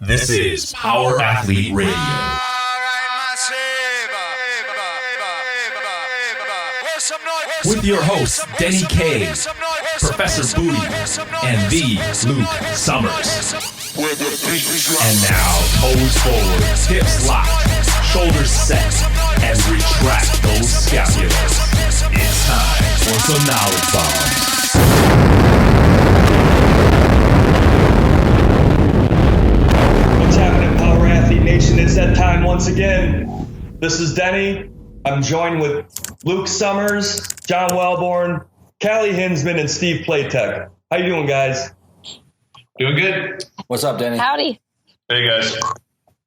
This is Power Athlete Radio. With your hosts, Denny K, Professor Booty, and the Luke Summers. And now, toes forward, hips locked, shoulders set, and retract those scapulars. It's time for some knowledge bombs. What's happening, Power Athlete Nation? It's that time once again. This is Denny. I'm joined with Luke Summers, John Wellborn, Cali Hinsman, and Steve Playtech. How you doing, guys? Doing good. What's up, Denny? Howdy. Hey, guys.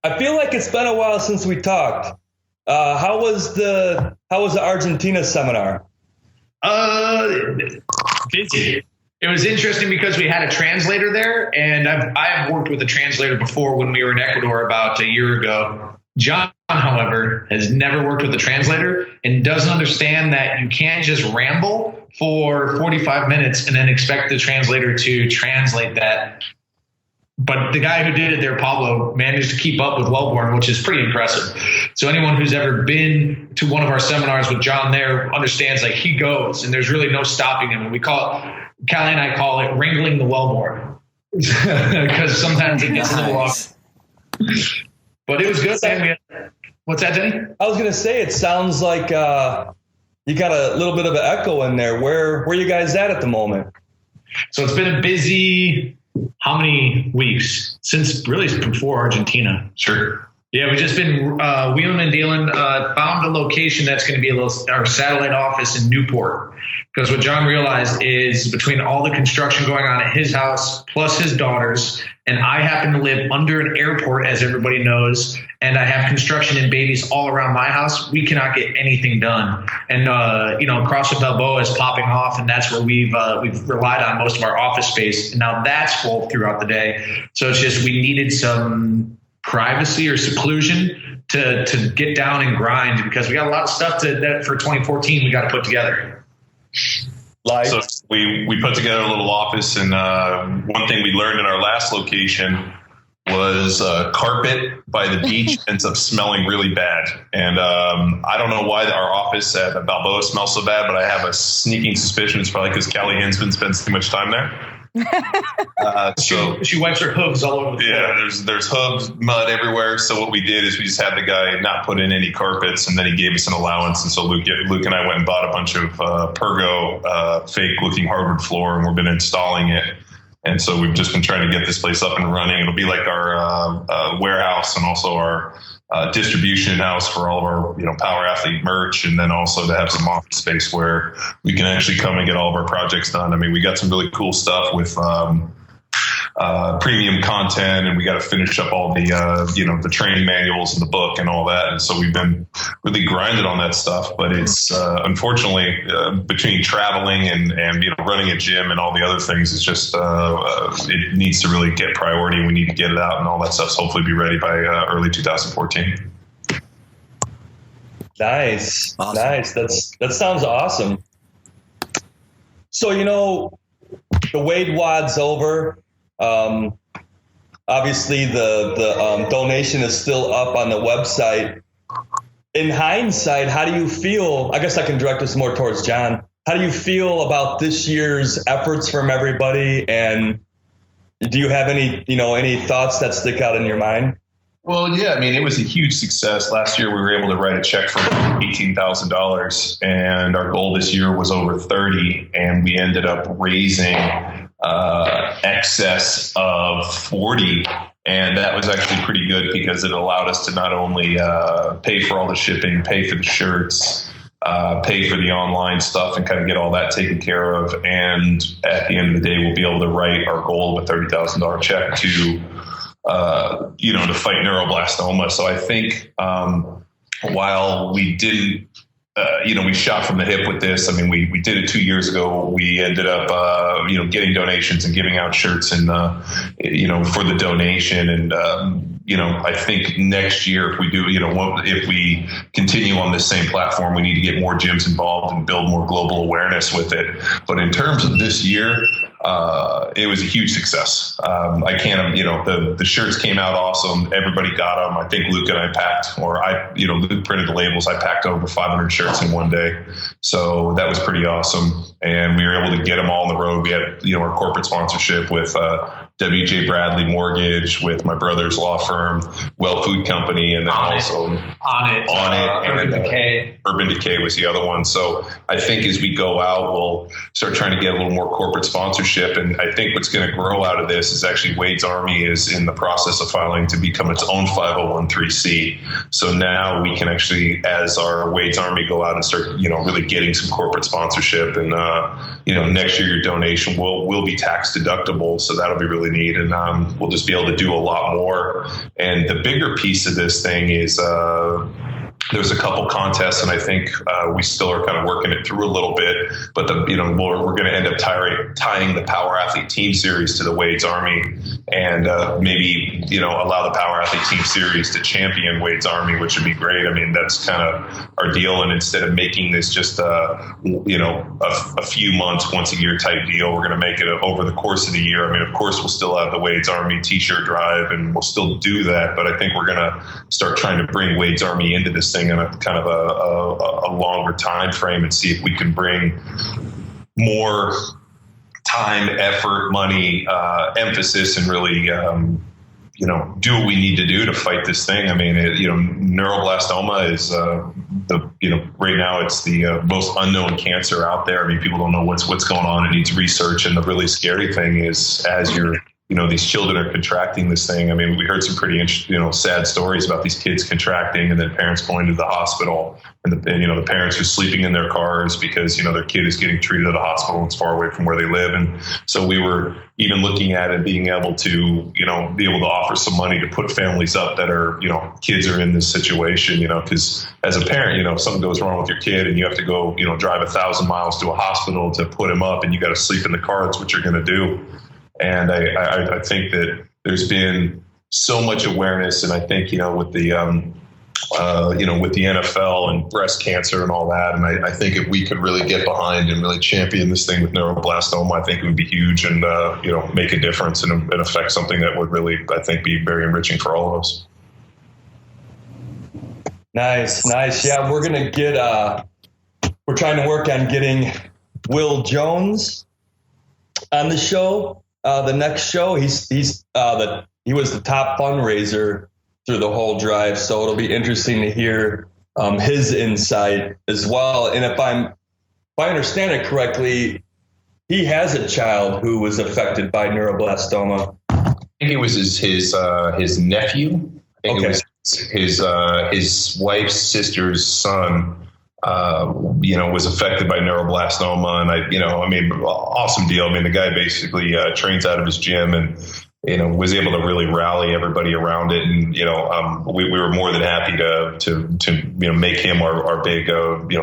I feel like it's been a while since we talked. How was the Argentina seminar? Busy. It was interesting because we had a translator there, and I've worked with a translator before when we were in Ecuador about a year ago. John, however, has never worked with a translator and doesn't understand that you can't just ramble for 45 minutes and then expect the translator to translate that. But the guy who did it there, Pablo, managed to keep up with Wellborn, which is pretty impressive. So anyone who's ever been to one of our seminars with John there understands, like, he goes and there's really no stopping him. And we call it, Cali and I call it wrangling the Wellborn because sometimes it gets a little off. But it was good. What's that, Denny? I was going to say, it sounds like you got a little bit of an echo in there. Where are you guys at the moment? So it's been a busy, how many weeks? Since really before Argentina. Sure. Yeah, we've just been wheeling and dealing. Found a location that's going to be our satellite office in Newport. Because what John realized is between all the construction going on at his house, plus his daughter's, and I happen to live under an airport, as everybody knows, and I have construction and babies all around my house, we cannot get anything done. And, CrossFit Balboa is popping off, and that's where we've relied on most of our office space. And now that's full throughout the day. So it's just we needed some privacy or seclusion to get down and grind, because we got a lot of stuff that for 2014 we got to put together. So we put together a little office, and one thing we learned in our last location was carpet by the beach ends up smelling really bad. And I don't know why our office at Balboa smells so bad, but I have a sneaking suspicion it's probably because Cali Hinsman spends too much time there. She wipes her hooves all over the floor. Yeah, there's hooves, mud everywhere. So what we did is we just had the guy not put in any carpets, and then he gave us an allowance. And so Luke and I went and bought a bunch of Pergo fake looking hardwood floor, and we've been installing it. And so we've just been trying to get this place up and running. It'll be like our warehouse and also our distribution house for all of our Power Athlete merch, and then also to have some office space where we can actually come and get all of our projects done. I mean, we got some really cool stuff with premium content, and we got to finish up all the the training manuals and the book and all that. And so we've been really grinding on that stuff. But it's unfortunately between traveling and running a gym and all the other things, it's just it needs to really get priority. We need to get it out, and all that stuff's hopefully be ready by early 2014. Nice. Awesome. Nice. That sounds awesome. So, the Wade WOD's over. Obviously the donation is still up on the website. In hindsight, how do you feel? I guess I can direct this more towards John. How do you feel about this year's efforts from everybody? And do you have any thoughts that stick out in your mind? Well, yeah, I mean, it was a huge success. Last year, we were able to write a check for $18,000, and our goal this year was over 30, and we ended up raising excess of 40. And that was actually pretty good because it allowed us to not only pay for all the shipping, pay for the shirts, pay for the online stuff, and kind of get all that taken care of. And at the end of the day, we'll be able to write our goal of a $30,000 check to fight neuroblastoma. So I think while we didn't, we shot from the hip with this. I mean, we did it 2 years ago. We ended up, getting donations and giving out shirts and, for the donation. And I think next year, if we do, if we continue on this same platform, we need to get more gyms involved and build more global awareness with it. But in terms of this year, it was a huge success. I can't, the shirts came out awesome. Everybody got them. I think Luke and I packed, Luke printed the labels. I packed over 500 shirts in one day. So that was pretty awesome. And we were able to get them all on the road. We had, our corporate sponsorship with WJ Bradley Mortgage, with my brother's law firm, Well Food Company, and then On It. Urban Decay. Urban Decay was the other one. So I think as we go out, we'll start trying to get a little more corporate sponsorship. And I think what's going to grow out of this is actually Wade's Army is in the process of filing to become its own 501(c)(3). So now we can actually, as our Wade's Army, go out and start, really getting some corporate sponsorship. And, next year your donation will be tax deductible. So that'll be really neat. And we'll just be able to do a lot more. And the bigger piece of this thing is there's a couple contests, and I think we still are kind of working it through a little bit. But we're going to end up tying the Power Athlete Team Series to the Wade's Army, and maybe allow the Power Athlete Team Series to champion Wade's Army, which would be great. I mean, that's kind of our deal. And instead of making this just a few months, once a year type deal, we're going to make it over the course of the year. I mean, of course, we'll still have the Wade's Army T-shirt drive, and we'll still do that. But I think we're going to start trying to bring Wade's Army into this thing in a kind of a longer time frame, and see if we can bring more time, effort, money, emphasis, and really do what we need to do to fight this thing. I mean, neuroblastoma is right now it's the most unknown cancer out there. I mean, people don't know what's going on. It needs research, and the really scary thing is as you're these children are contracting this thing. I mean, we heard some pretty sad stories about these kids contracting, and then parents going to the hospital, and the parents are sleeping in their cars because their kid is getting treated at a hospital and it's far away from where they live. And so we were even looking at it, being able to be able to offer some money to put families up that are kids are in this situation, because as a parent, if something goes wrong with your kid and you have to go drive 1,000 miles to a hospital to put him up, and you got to sleep in the car, that's what you're going to do. And I think that there's been so much awareness, and I think with the with the NFL and breast cancer and all that, and I think if we could really get behind and really champion this thing with neuroblastoma, I think it would be huge, and make a difference and affect something that would really, I think, be very enriching for all of us. Nice. Yeah, we're gonna get. We're trying to work on getting Will Jones on the show. The next show, he was the top fundraiser through the whole drive, so it'll be interesting to hear his insight as well. And if I understand it correctly, he has a child who was affected by neuroblastoma. I think it was his nephew. I think it was his wife's sister's son. Was affected by neuroblastoma, and awesome deal. I mean, the guy basically trains out of his gym, and was able to really rally everybody around it, and we were more than happy to make him our big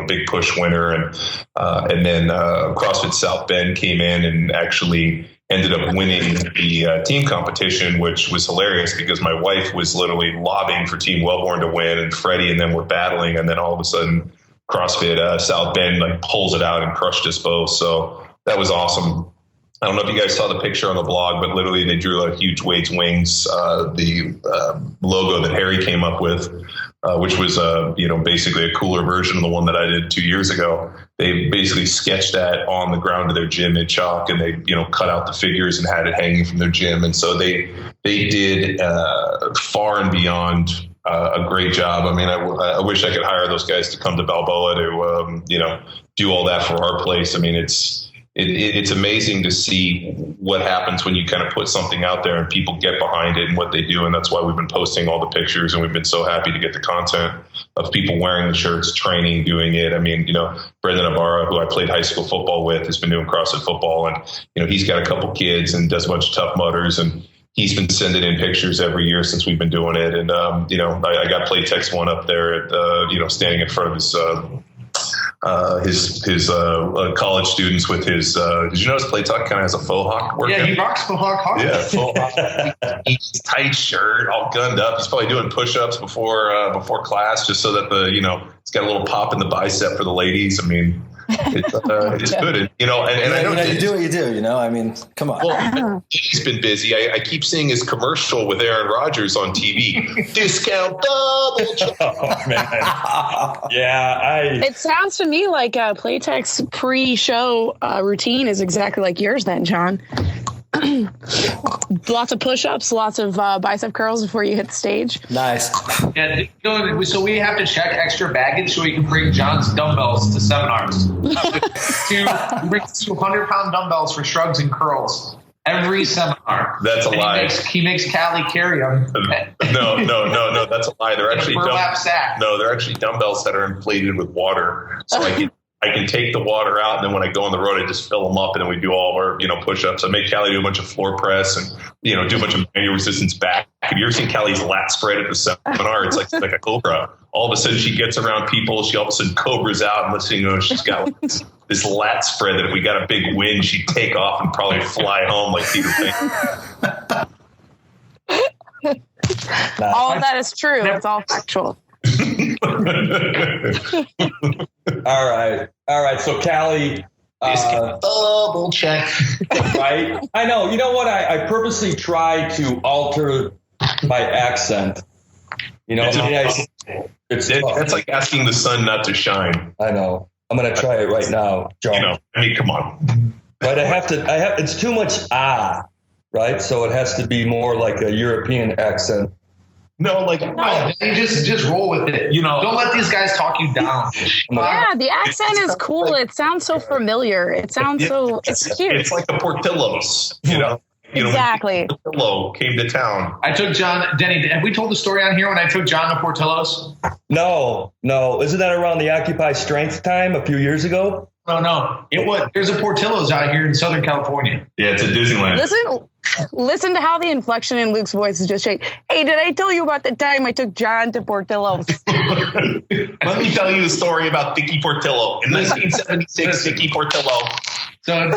big push winner, and then CrossFit South Bend came in and actually ended up winning the team competition, which was hilarious because my wife was literally lobbying for Team Wellborn to win, and Freddie and them were battling, and then all of a sudden CrossFit South Bend pulls it out and crushed us both. So that was awesome. I don't know if you guys saw the picture on the blog, but literally they drew a huge Wade's Wings, the logo that Harry came up with, which was basically a cooler version of the one that I did 2 years ago. They basically sketched that on the ground of their gym in chalk, and they cut out the figures and had it hanging from their gym. And so they did far and beyond a great job. I mean, I wish I could hire those guys to come to Balboa to do all that for our place. I mean, it's amazing to see what happens when you kind of put something out there and people get behind it and what they do. And that's why we've been posting all the pictures, and we've been so happy to get the content of people wearing the shirts, training, doing it. I mean, Brendan Ibarra, who I played high school football with, has been doing CrossFit Football, and he's got a couple kids and does a bunch of Tough Mudders, and he's been sending in pictures every year since we've been doing it. And, I got Playtex one up there at, standing in front of his college students with his. Did you notice Play Talk kind of has a faux hawk working? Yeah, he rocks faux hawk hard. Yeah, faux hawk. He's tight shirt, all gunned up. He's probably doing push-ups before class, just so that it's got a little pop in the bicep for the ladies. I mean, it's good, and I know you do what you do. I mean, come on. Well, he's been busy. I keep seeing his commercial with Aaron Rodgers on TV. Discount double check. Oh man, yeah. It sounds to me like Playtech's pre-show routine is exactly like yours, then, John. Lots of push-ups, lots of bicep curls before you hit the stage. Nice. Yeah, so we have to check extra baggage so we can bring John's dumbbells to seminars. We bring 200-pound dumbbells for shrugs and curls every seminar. That's a lie. He makes Cali carry them. No, that's a lie. They're actually sack. No, they're actually dumbbells that are inflated with water. So I can take the water out, and then when I go on the road, I just fill them up, and then we do all of our, push-ups. I make Callie do a bunch of floor press and, do a bunch of manual resistance back. Have you ever seen Callie's lat spread at the seminar? It's like a cobra. All of a sudden, she gets around people. She all of a sudden cobras out, and she's got this lat spread that if we got a big wind, she'd take off and probably fly home like Peter Pan. All of that is true. It's all factual. All right. So Cali, double check. Right? I know. You know what? I purposely try to alter my accent. It's like asking the sun not to shine. I know. I'm gonna try it right now, John. Come on. Right? It's too much right? So it has to be more like a European accent. No, you just roll with it. Don't let these guys talk you down. Yeah, the accent is cool. It sounds so familiar. It sounds it's cute. It's like the Portillos, Exactly. Portillo came to town. I took Denny, have we told the story on here when I took John to Portillo's? No. Isn't that around the Occupy Strength time a few years ago? No. There's a Portillo's out here in Southern California. Yeah, it's a Disneyland. Listen to how the inflection in Luke's voice is just shake. Hey, did I tell you about the time I took John to Portillo's? Let me tell you the story about Vicky Portillo. In 1976, Vicky Portillo. So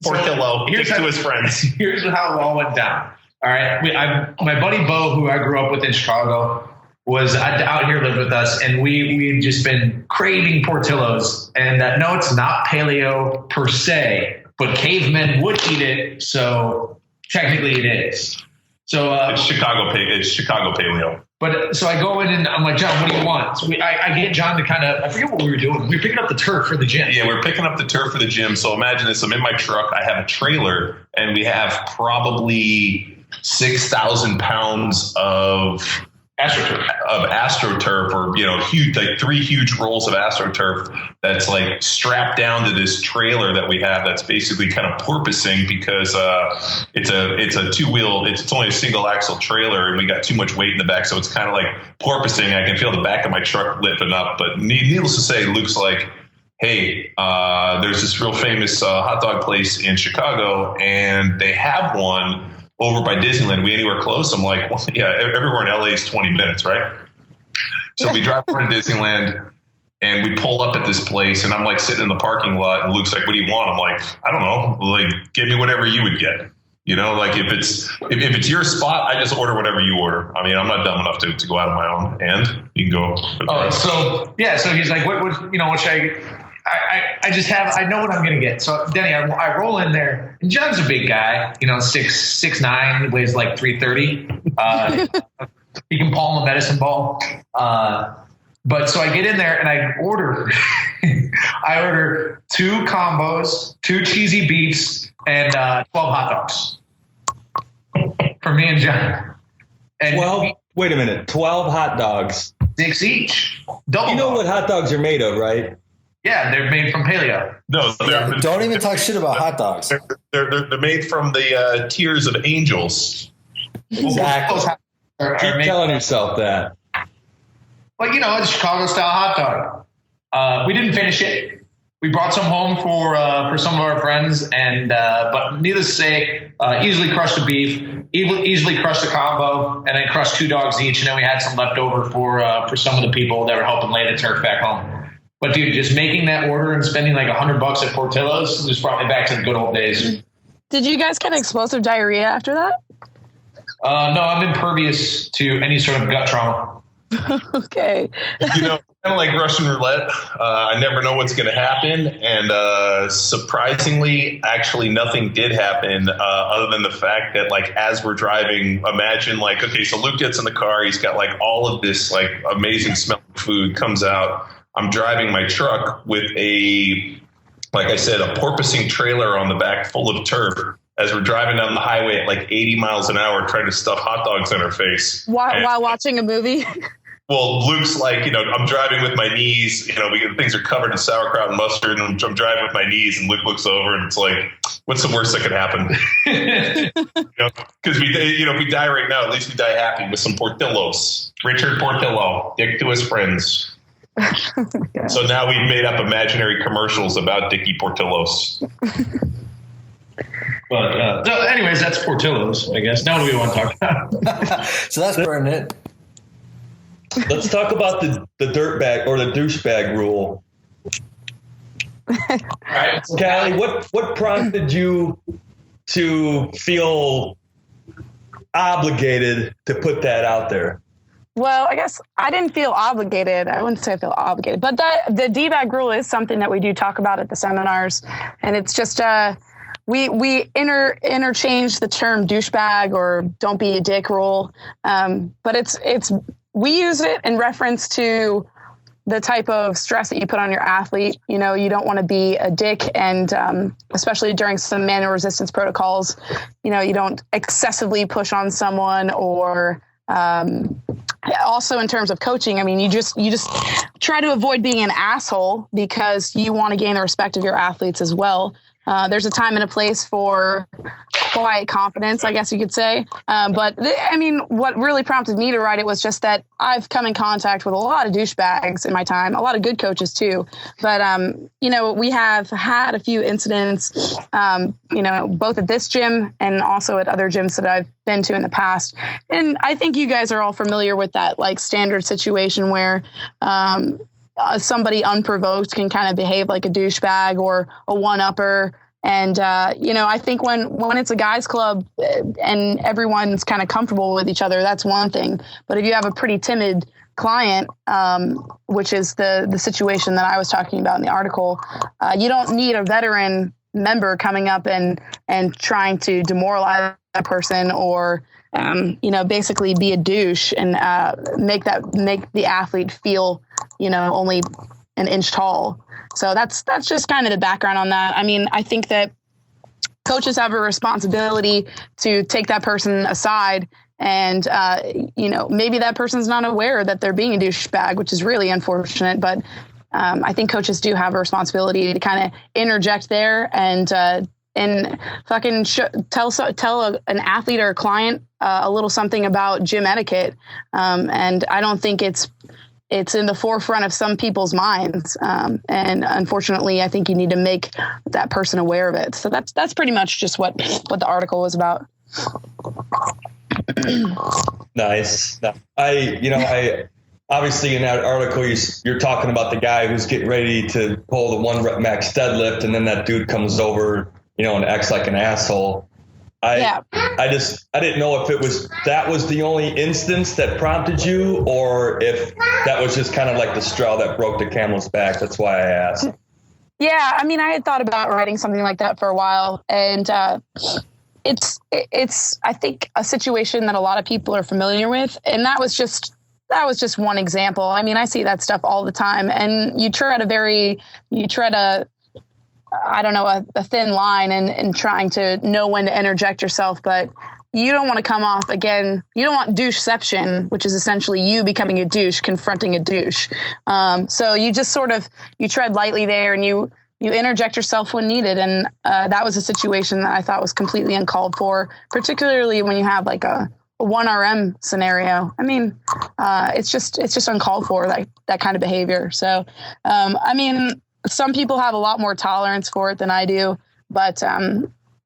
Portillo here's to his friends. Here's how it all went down. All right. My buddy Bo, who I grew up with in Chicago, was out here, lived with us, and we'd just been craving Portillo's. And no, it's not paleo per se, but cavemen would eat it, so technically it is. So it's Chicago paleo. But so I go in and I'm like, John, what do you want? So I get John to I forget what we were doing. We were picking up the turf for the gym. Yeah, we're picking up the turf for the gym. So imagine this. I'm in my truck. I have a trailer, and we have probably 6,000 pounds of AstroTurf, or huge, like 3 huge rolls of AstroTurf that's like strapped down to this trailer that we have that's basically kind of porpoising because it's a 2-wheel, it's only a single axle trailer, and we got too much weight in the back, so it's kind of like porpoising. I can feel the back of my truck lifting up, but needless to say, Luke's like, hey, there's this real famous hot dog place in Chicago, and they have one over by Disneyland. We anywhere close? I'm like, well, yeah, everywhere in LA is 20 minutes, right? So we drive over to Disneyland, and we pull up at this place, and I'm like sitting in the parking lot, and Luke's like, what do you want? I'm like, I don't know, like, give me whatever you would get. Like if it's your spot, I just order whatever you order. I mean, I'm not dumb enough to go out of my own, and you can go. So he's like, what should I get? I know what I'm going to get. So Denny, I roll in there, and John's a big guy, 6'9", weighs like 330. He can palm a medicine ball. But so I get in there and I order 2 combos, 2 cheesy beefs, and 12 hot dogs for me and John. And 12? Wait a minute. 12 hot dogs. 6 each. Double. You know what hot dogs are made of, right? Yeah, they're made from paleo. No, don't even talk shit about hot dogs. They're made from the tears of angels. Exactly. Keep telling yourself that. Well, a Chicago-style hot dog. We didn't finish it. We brought some home for some of our friends, and but needless to say, easily crushed the beef, easily crushed the combo, and then crushed 2 dogs each, and then we had some left over for some of the people that were helping lay the turf back home. But dude, just making that order and spending like $100 at Portillo's just brought me back to the good old days. Did you guys get explosive diarrhea after that? No, I'm impervious to any sort of gut trauma. Okay. Kind of like Russian roulette. I never know what's going to happen. And surprisingly, actually, nothing did happen other than the fact that, like, as we're driving, imagine, like, okay, so Luke gets in the car. He's got, like, all of this, like, amazing smelling food comes out. I'm driving my truck with like I said, a porpoising trailer on the back full of turf as we're driving down the highway at like 80 miles an hour trying to stuff hot dogs in our face. While watching a movie? Well, Luke's like, I'm driving with my knees, things are covered in sauerkraut and mustard, and I'm driving with my knees, and Luke looks over and it's like, what's the worst that could happen? Because if we die right now, at least we die happy with some Portillos. Richard Portillo, dick to his friends. So now we've made up imaginary commercials about Dickie Portillo's. But so anyways, that's Portillo's, I guess. Now what do we want to talk about? So that's burning it. Let's talk about the dirtbag or the douchebag rule. Right. Cali, what prompted you to feel obligated to put that out there? Well, I guess I didn't feel obligated. I wouldn't say I feel obligated, but the D-bag rule is something that we do talk about at the seminars, and it's just we interchange the term douchebag or don't be a dick rule, but it's we use it in reference to the type of stress that you put on your athlete. You don't want to be a dick, and especially during some manual resistance protocols, you don't excessively push on someone, or also in terms of coaching, I mean, you just try to avoid being an asshole because you want to gain the respect of your athletes as well. There's a time and a place for quiet confidence, I guess you could say. But what really prompted me to write it was just that I've come in contact with a lot of douchebags in my time, a lot of good coaches too. But, we have had a few incidents, both at this gym and also at other gyms that I've been to in the past. And I think you guys are all familiar with that, like, standard situation where, somebody unprovoked can kind of behave like a douchebag or a one-upper. And, I think when it's a guys club and everyone's kind of comfortable with each other, that's one thing. But if you have a pretty timid client, which is the situation that I was talking about in the article, you don't need a veteran member coming up and trying to demoralize that person or, basically be a douche and make the athlete feel, only an inch tall. So that's just kind of the background on that. I mean, I think that coaches have a responsibility to take that person aside and, maybe that person's not aware that they're being a douchebag, which is really unfortunate. But I think coaches do have a responsibility to kind of interject there and fucking tell an athlete or a client a little something about gym etiquette. And I don't think it's in the forefront of some people's minds. And unfortunately, I think you need to make that person aware of it. So that's pretty much just what the article was about. Nice. I obviously in that article, you're talking about the guy who's getting ready to pull the 1 rep max deadlift. And then that dude comes over, and acts like an asshole. I didn't know if that was the only instance that prompted you, or if that was just kind of like the straw that broke the camel's back. That's why I asked. Yeah, I mean, I had thought about writing something like that for a while, and it's I think a situation that a lot of people are familiar with, and that was just one example. I mean, I see that stuff all the time, and you tread a thin line and trying to know when to interject yourself, but you don't want to come off again. You don't want doucheception, which is essentially you becoming a douche, confronting a douche. So you just you tread lightly there and you interject yourself when needed. And that was a situation that I thought was completely uncalled for, particularly when you have like a 1RM scenario. I mean, it's just uncalled for, that kind of behavior. So, some people have a lot more tolerance for it than I do, but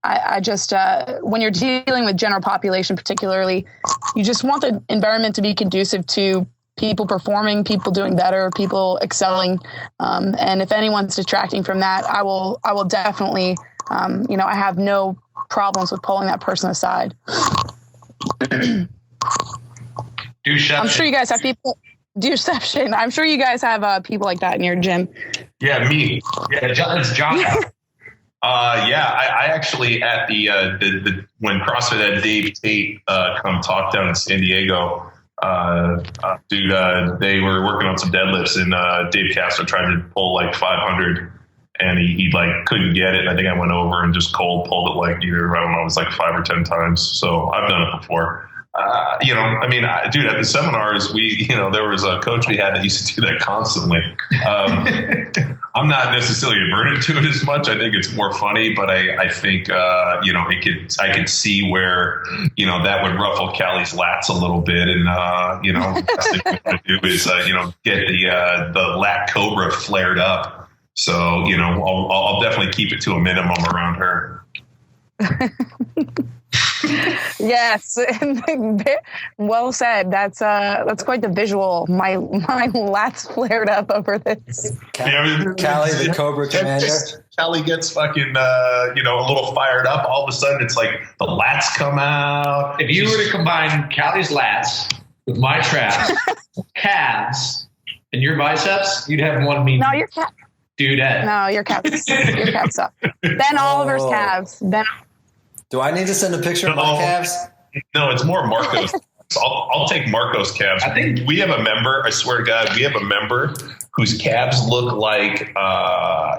I just when you're dealing with general population, particularly, you just want the environment to be conducive to people performing, people doing better, people excelling. And if anyone's detracting from that, I will definitely, I have no problems with pulling that person aside. I'm sure you guys have people. Deception. I'm sure you guys have people like that in your gym. Yeah, me. Yeah, it's John. I actually at the when CrossFit had Dave Tate come talk down in San Diego, they were working on some deadlifts, and Dave Castro tried to pull like 500, and he like couldn't get it. I think I went over and just cold pulled it like either, I don't know, it was like 5 or 10 times. So I've done it before. At the seminars, there was a coach we had that used to do that constantly. I'm not necessarily averted to it as much. I think it's more funny, but I think, I could see where, that would ruffle Cali's lats a little bit. And, the best thing we want to do is, get the lat cobra flared up. So, I'll definitely keep it to a minimum around her. Yes, well said. That's quite the visual. My lats flared up over this. Cali, the Cobra Commander. Cali gets fucking a little fired up. All of a sudden, it's like the lats come out. If you were to combine Cali's lats with my traps, calves, and your biceps, you'd have one mean. No, your calves. Dudette. No, your calves. Your calves up. Then Oliver's calves. Then. Do I need to send a picture of my calves? No, it's more Marco's. I'll take Marco's calves. I think we have a member. I swear to God, we have a member whose calves look like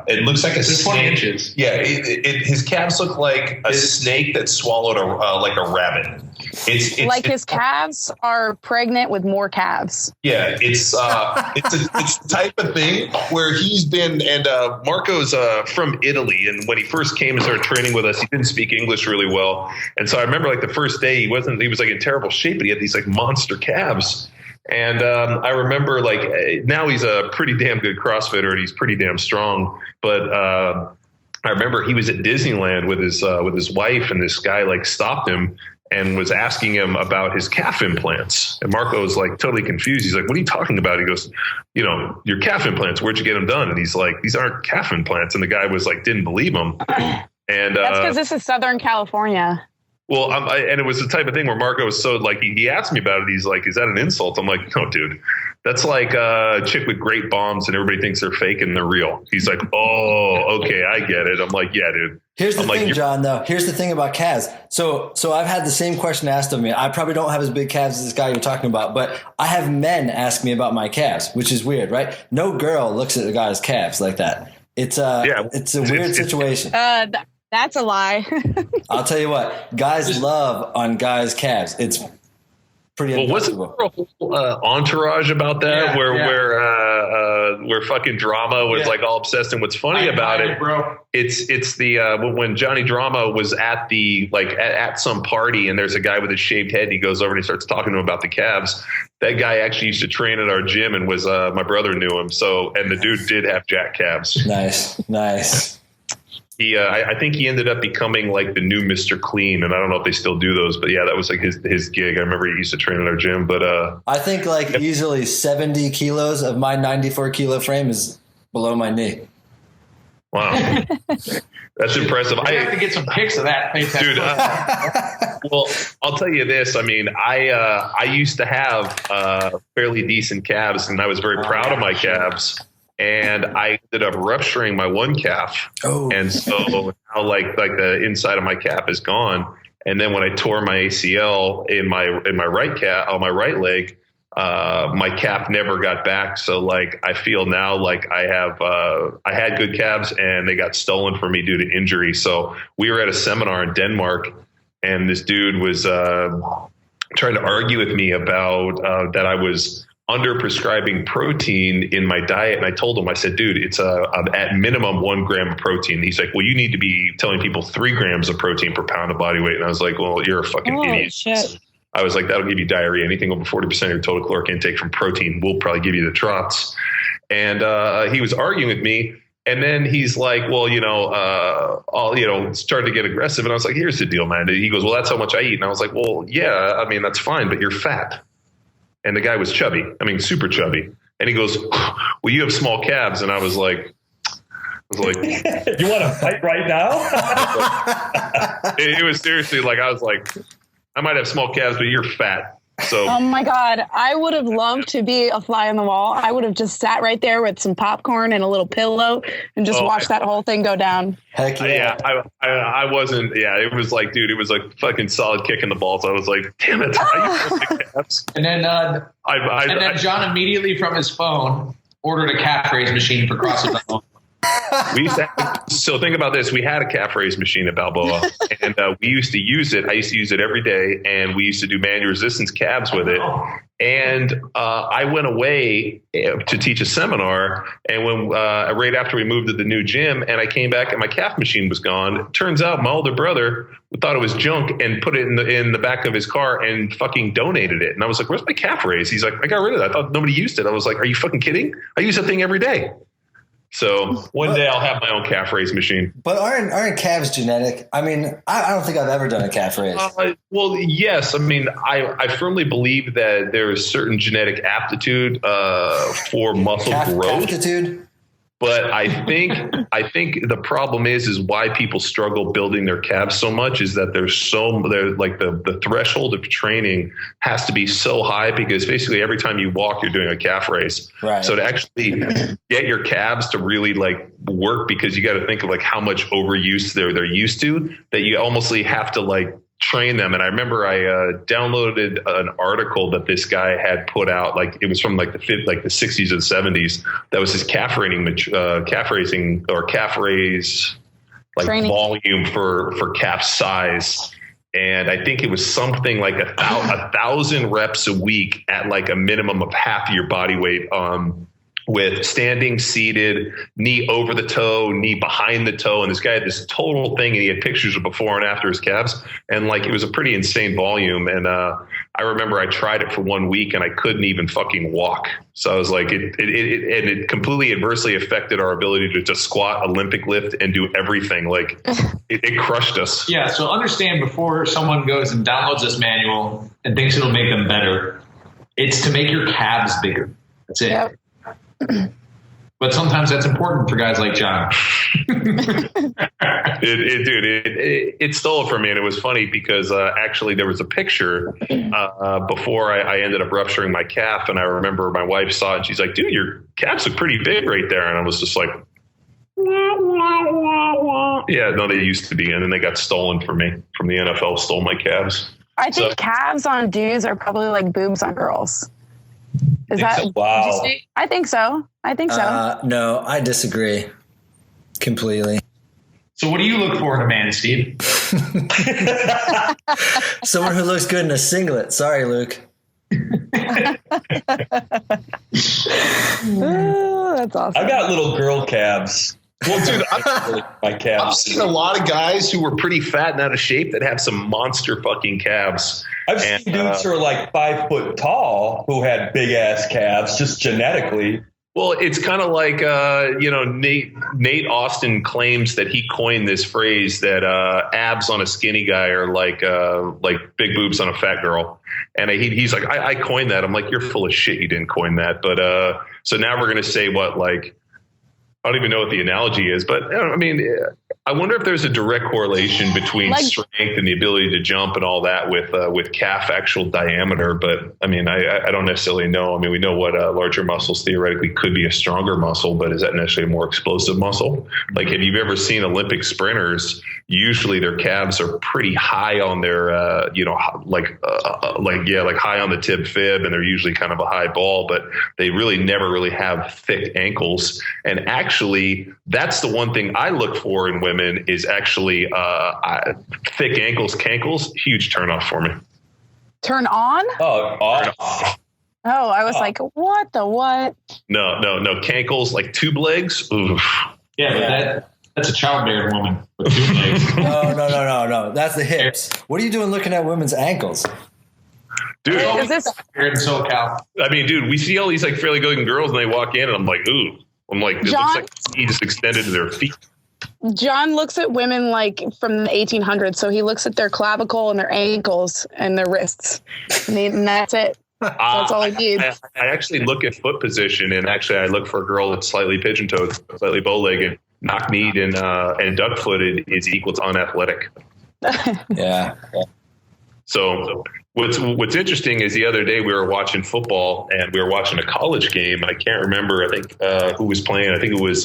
it looks like a snake. 20 inches. Yeah, his calves look like a snake that swallowed like a rabbit. It's like his calves are pregnant with more calves. Yeah, it's the type of thing where he's been, and Marco's from Italy, and when he first came and started training with us, he didn't speak English really well, and so I remember like the first day he was like in terrible shape, but he had these like monster calves. And I remember like now he's a pretty damn good CrossFitter and he's pretty damn strong. But I remember he was at Disneyland with his wife, and this guy like stopped him and was asking him about his calf implants. And Marco was like totally confused. He's like, "What are you talking about?" He goes, "Your calf implants, where'd you get them done?" And he's like, "These aren't calf implants." And the guy was like, didn't believe him. And that's because this is Southern California. Well, and it was the type of thing where Marco was so like, he asked me about it. He's like, "Is that an insult?" I'm like, "No, dude, that's like a chick with great bombs and everybody thinks they're fake and they're real." He's like, "Oh, okay, I get it." I'm like, "Yeah, dude." Here's the thing, John, though. Here's the thing about calves. So I've had the same question asked of me. I probably don't have as big calves as this guy you're talking about, but I have men ask me about my calves, which is weird, right? No girl looks at a guy's calves like that. It's a weird situation. That's a lie. I'll tell you what, guys love on guys' calves. It's pretty uncomfortable. Wasn't there a whole entourage about that where fucking Drama was like all obsessed? And what's funny about it, bro, it's the when Johnny Drama was at the at some party and there's a guy with a shaved head. And he goes over and he starts talking to him about the calves. That guy actually used to train at our gym and was my brother knew him. So, and the dude did have jack calves. Nice. I think he ended up becoming like the new Mr. Clean, and I don't know if they still do those, but yeah, that was like his gig. I remember he used to train at our gym, but I think like easily 70 kilos of my 94 kilo frame is below my knee. Wow, that's impressive. I have to get some pics of that, dude. Well, I'll tell you this. I mean, I used to have fairly decent calves, and I was very proud of my calves. And I ended up rupturing my one calf. Oh. And so now like the inside of my calf is gone. And then when I tore my ACL in my right calf on my right leg, my calf never got back. So like I feel now like I had good calves and they got stolen from me due to injury. So we were at a seminar in Denmark and this dude was trying to argue with me about that I was under prescribing protein in my diet. And I told him, I said, dude, it's at minimum 1 gram of protein. And he's like, well, you need to be telling people 3 grams of protein per pound of body weight. And I was like, well, you're a fucking idiot. Shit. I was like, that'll give you diarrhea. Anything over 40% of your total caloric intake from protein will probably give you the trots. And he was arguing with me. And then he's like, well, started to get aggressive. And I was like, here's the deal, man. He goes, well, that's how much I eat. And I was like, well, yeah, I mean, that's fine, but you're fat. And the guy was chubby. I mean, super chubby. And he goes, well, you have small calves. And I was like, you want to fight right now? it was seriously like, I was like, I might have small calves, but you're fat. So, oh my God, I would have loved to be a fly on the wall. I would have just sat right there with some popcorn and a little pillow and just watched that whole thing go down. Heck yeah. I wasn't. Yeah, it was like, dude, it was like fucking solid kick in the balls. I was like, damn it. And then John immediately from his phone ordered a calf raise machine for CrossFit Football. So think about this. We had a calf raise machine at Balboa, and we used to use it. I used to use it every day, and we used to do manual resistance calves with it. And I went away to teach a seminar, and when right after we moved to the new gym, and I came back and my calf machine was gone. It turns out my older brother thought it was junk and put it in the back of his car and fucking donated it. And I was like, "Where's my calf raise?" He's like, "I got rid of it. I thought nobody used it." I was like, "Are you fucking kidding? I use that thing every day." So one day I'll have my own calf raise machine. But aren't calves genetic? I mean, I don't think I've ever done a calf raise. Well, yes. I mean, I firmly believe that there is certain genetic aptitude for muscle growth. Aptitude? But I think the problem is why people struggle building their calves so much is that they're like the threshold of training has to be so high because basically every time you walk, you're doing a calf raise. Right. So to actually get your calves to really like work, because you got to think of like how much overuse they're used to, that you almost have to like train them. And I remember I downloaded an article that this guy had put out, like it was from like the 60s or the 70s. That was his calf raising like training volume for calf size. And I think it was something like 1,000 reps a week at like a minimum of half of your body weight, with standing, seated, knee over the toe, knee behind the toe. And this guy had this total thing, and he had pictures of before and after his calves. And like, it was a pretty insane volume. And I remember I tried it for 1 week and I couldn't even fucking walk. So I was like, it completely adversely affected our ability to just squat, Olympic lift, and do everything. Like it crushed us. Yeah. So understand, before someone goes and downloads this manual and thinks it'll make them better, it's to make your calves bigger. That's it. Yep. But sometimes that's important for guys like John. It stole it from me. And it was funny because actually there was a picture before I ended up rupturing my calf. And I remember my wife saw it and she's like, dude, your calves look pretty big right there. And I was just like, yeah, no, they used to be. And then they got stolen from me. From the NFL, stole my calves. I think calves on dudes are probably like boobs on girls. Is that wow? I think so. No, I disagree completely. So what do you look for in a man, Steve? Someone who looks good in a singlet. Sorry, Luke. Oh, that's awesome. I got little girl calves. Well, dude, I've seen a lot of guys who were pretty fat and out of shape that have some monster fucking calves. I've seen dudes who are like 5 foot tall who had big ass calves just genetically. Well, it's kind of like, Nate Austin claims that he coined this phrase that abs on a skinny guy are like big boobs on a fat girl. And he's like, I coined that. I'm like, you're full of shit. You didn't coin that. But so now we're going to say what, like, I don't even know what the analogy is, but I mean, I wonder if there's a direct correlation between strength and the ability to jump and all that with calf actual diameter. But I mean, I don't necessarily know. I mean, we know what larger muscles theoretically could be a stronger muscle, but is that necessarily a more explosive muscle? Like, have you ever seen Olympic sprinters? Usually their calves are pretty high on their, like high on the tib fib, and they're usually kind of a high ball, but they really never really have thick ankles. And actually, that's the one thing I look for in women is actually thick ankles, cankles. Huge turn off for me. Turn on? Oh, Oh, I was like, what the what? No. Cankles, like tube legs. Oof. Yeah, but that's a childbearing woman with tube legs. No. That's the hips. What are you doing looking at women's ankles? Dude, is this here in SoCal? I mean, dude, we see all these like fairly good-looking girls and they walk in and I'm like, ooh. I'm like, it looks like he just extended to their feet. John looks at women like from the 1800s. So he looks at their clavicle and their ankles and their wrists. And that's it. That's all he needs. I actually look at foot position, and actually I look for a girl that's slightly pigeon-toed, slightly bow-legged, knock-kneed, and duck-footed is equal to unathletic. Yeah. So what's interesting is the other day we were watching football, and we were watching a college game. I can't remember. I think who was playing. I think it was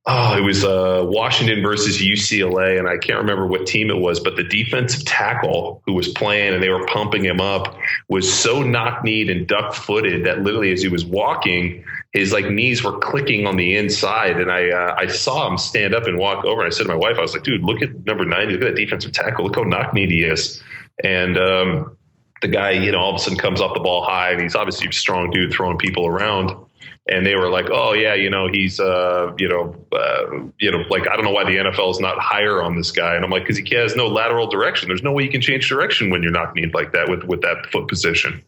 Washington versus UCLA, and I can't remember what team it was. But the defensive tackle who was playing, and they were pumping him up, was so knock-kneed and duck-footed that literally as he was walking, his knees were clicking on the inside. And I saw him stand up and walk over. And I said to my wife, I was like, dude, look at number 90. Look at that defensive tackle. Look how knock-kneed he is. And the guy, all of a sudden comes off the ball high, and he's obviously a strong dude throwing people around. And they were like, oh yeah, he's, I don't know why the NFL is not higher on this guy. And I'm like, because he has no lateral direction. There's no way you can change direction when you're knock-kneed like that with that foot position.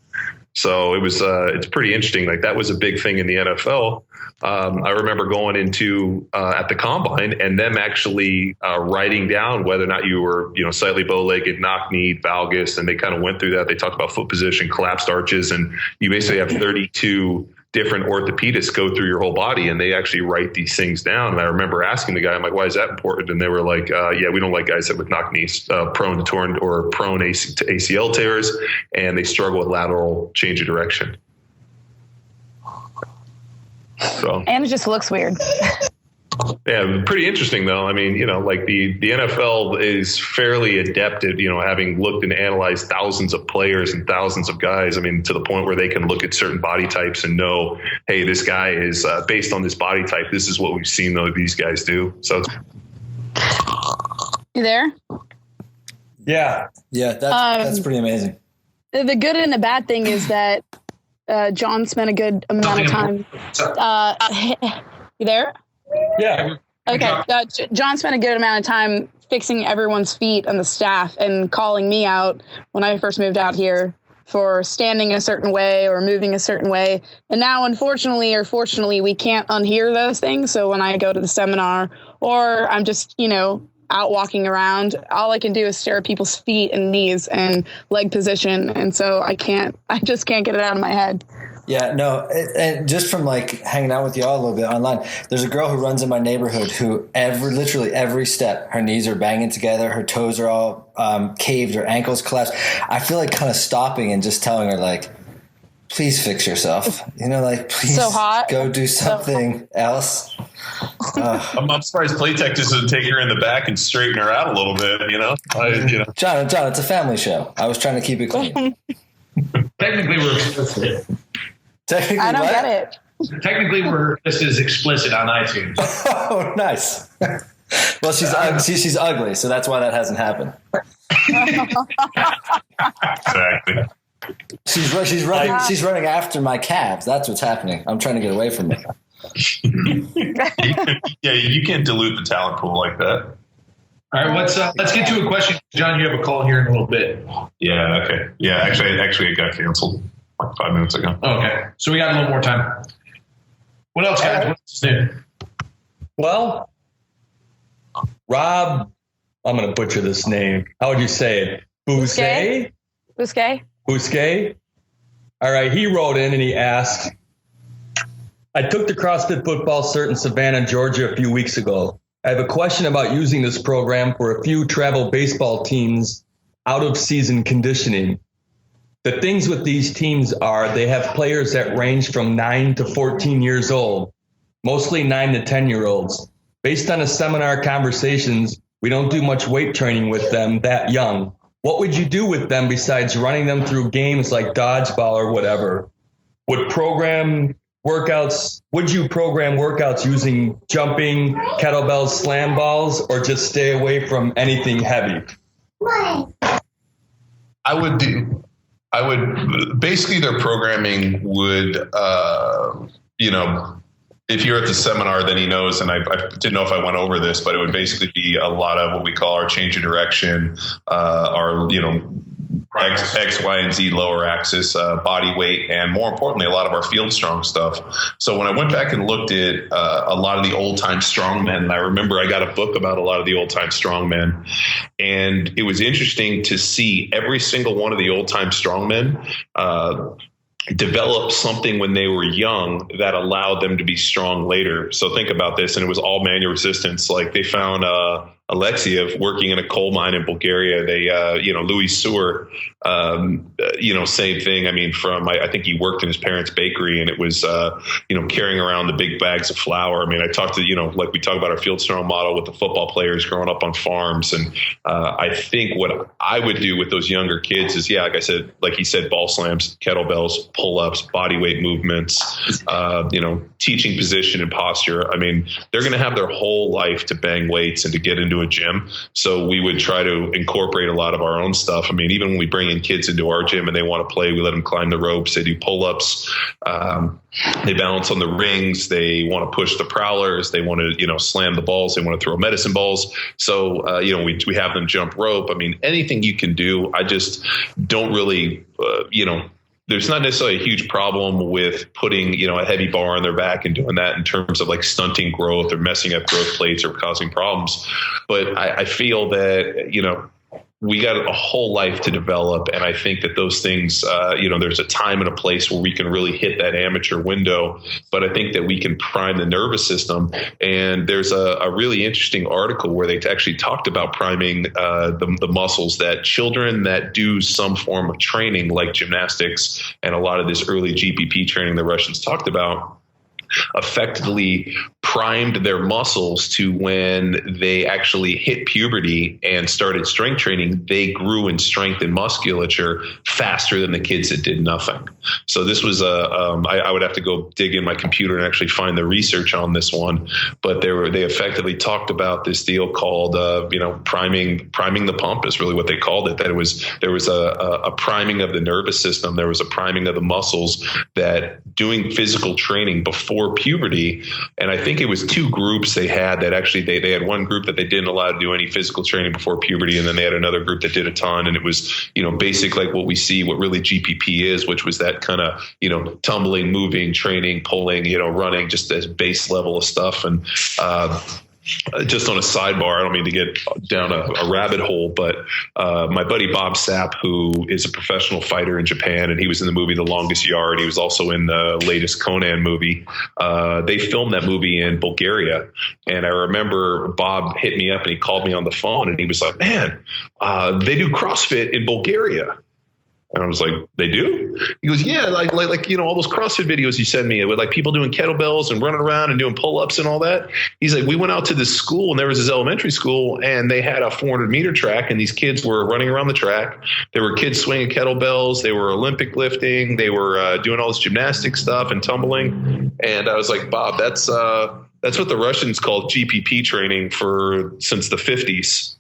So it's pretty interesting. That was a big thing in the NFL. I remember going into at the combine and them actually writing down whether or not you were, slightly bow-legged, knock-kneed, valgus, and they kind of went through that. They talked about foot position, collapsed arches, and you basically have 32 different orthopedists go through your whole body, and they actually write these things down. And I remember asking the guy, I'm like, why is that important? And they were like, yeah, we don't like guys that with knock knees, prone to torn or prone to ACL tears, and they struggle with lateral change of direction. So, and it just looks weird. Yeah, pretty interesting though. I mean, the NFL is fairly adept at, having looked and analyzed thousands of players and thousands of guys. I mean, to the point where they can look at certain body types and know, hey, this guy is based on this body type. This is what we've seen these guys do. So, you there? Yeah, that's pretty amazing. The good and the bad thing is that John spent a good amount of time. You there? Yeah. Okay. John spent a good amount of time fixing everyone's feet on the staff and calling me out when I first moved out here for standing a certain way or moving a certain way. And now, unfortunately or fortunately, we can't unhear those things. So when I go to the seminar or I'm just, out walking around, all I can do is stare at people's feet and knees and leg position. And so I just can't get it out of my head. Yeah, no, and just from hanging out with y'all a little bit online, there's a girl who runs in my neighborhood who literally every step, her knees are banging together, her toes are all caved, her ankles collapsed. I feel like kind of stopping and just telling her please fix yourself, please so hot. Go do something else. I'm surprised Playtech doesn't take her in the back and straighten her out a little bit, John, it's a family show. I was trying to keep it clean. Technically, we're explicit. I don't get it. Technically, we're just as explicit on iTunes. Oh, nice. Well, she's ugly, so that's why that hasn't happened. Exactly. She's running after my calves. That's what's happening. I'm trying to get away from it. Yeah, you can't dilute the talent pool like that. All right, let's get to a question. John, you have a call here in a little bit. Yeah, okay. Yeah, actually it got canceled 5 minutes ago. Okay, so we got a little more time. What else, guys? What's new? Well, Rob, I'm going to butcher this name. How would you say it? Bousquet? Bousquet? All right, he wrote in and he asked, I took the CrossFit Football cert in Savannah, Georgia a few weeks ago. I have a question about using this program for a few travel baseball teams out of season conditioning. The things with these teams are they have players that range from 9 to 14 years old, mostly 9 to 10-year-olds. Based on the seminar conversations, we don't do much weight training with them that young. What would you do with them besides running them through games like dodgeball or whatever? Would you program workouts using jumping, kettlebells, slam balls, or just stay away from anything heavy? I would basically their programming would, if you're at the seminar, then he knows, and I didn't know if I went over this, but it would basically be a lot of what we call our change of direction, our, X, Y, and Z lower axis, body weight, and more importantly, a lot of our field strong stuff. So when I went back and looked at a lot of the old time strongmen, and I remember I got a book about a lot of the old time strongmen, and it was interesting to see every single one of the old time strongmen develop something when they were young that allowed them to be strong later. So think about this, and it was all manual resistance. Like they found Alexiev working in a coal mine in Bulgaria. They, Louis Sewer, same thing. I mean, I think he worked in his parents' bakery, and it was, carrying around the big bags of flour. I mean, I talked to, like we talk about our field strong model with the football players growing up on farms. And I think what I would do with those younger kids is, like I said, like he said, ball slams, kettlebells, pull-ups, body weight movements, teaching position and posture. I mean, they're going to have their whole life to bang weights and to get into a gym. So we would try to incorporate a lot of our own stuff. I mean, even when we bring in kids into our gym and they want to play, we let them climb the ropes. They do pull-ups. They balance on the rings. They want to push the prowlers. They want to, slam the balls. They want to throw medicine balls. So, we have them jump rope. I mean, anything you can do. I just don't really, there's not necessarily a huge problem with putting, a heavy bar on their back and doing that in terms of like stunting growth or messing up growth plates or causing problems. But I feel that, we got a whole life to develop. And I think that those things, there's a time and a place where we can really hit that amateur window. But I think that we can prime the nervous system. And there's a really interesting article where they actually talked about priming the muscles that children that do some form of training like gymnastics and a lot of this early GPP training the Russians talked about effectively primed their muscles to when they actually hit puberty and started strength training, they grew in strength and musculature faster than the kids that did nothing. So this was I would have to go dig in my computer and actually find the research on this one, but they effectively talked about this deal called priming the pump is really what they called it. That there was a priming of the nervous system, there was a priming of the muscles, that doing physical training before puberty, and I think it was two groups they had that actually they had one group that they didn't allow to do any physical training before puberty, and then they had another group that did a ton, and it was basic like what we see, what really GPP is, which was that kind of tumbling, moving, training, pulling, running, just as base level of stuff. And just on a sidebar, I don't mean to get down a rabbit hole, but my buddy Bob Sapp, who is a professional fighter in Japan, and he was in the movie The Longest Yard. He was also in the latest Conan movie. They filmed that movie in Bulgaria. And I remember Bob hit me up and he called me on the phone and he was like, man, they do CrossFit in Bulgaria. And I was like, they do? He goes, yeah, like all those CrossFit videos you send me with like people doing kettlebells and running around and doing pull-ups and all that. He's like, we went out to this school, and there was this elementary school, and they had a 400-meter track, and these kids were running around the track. There were kids swinging kettlebells. They were Olympic lifting. They were doing all this gymnastic stuff and tumbling. And I was like, Bob, that's what the Russians called GPP training since the 50s.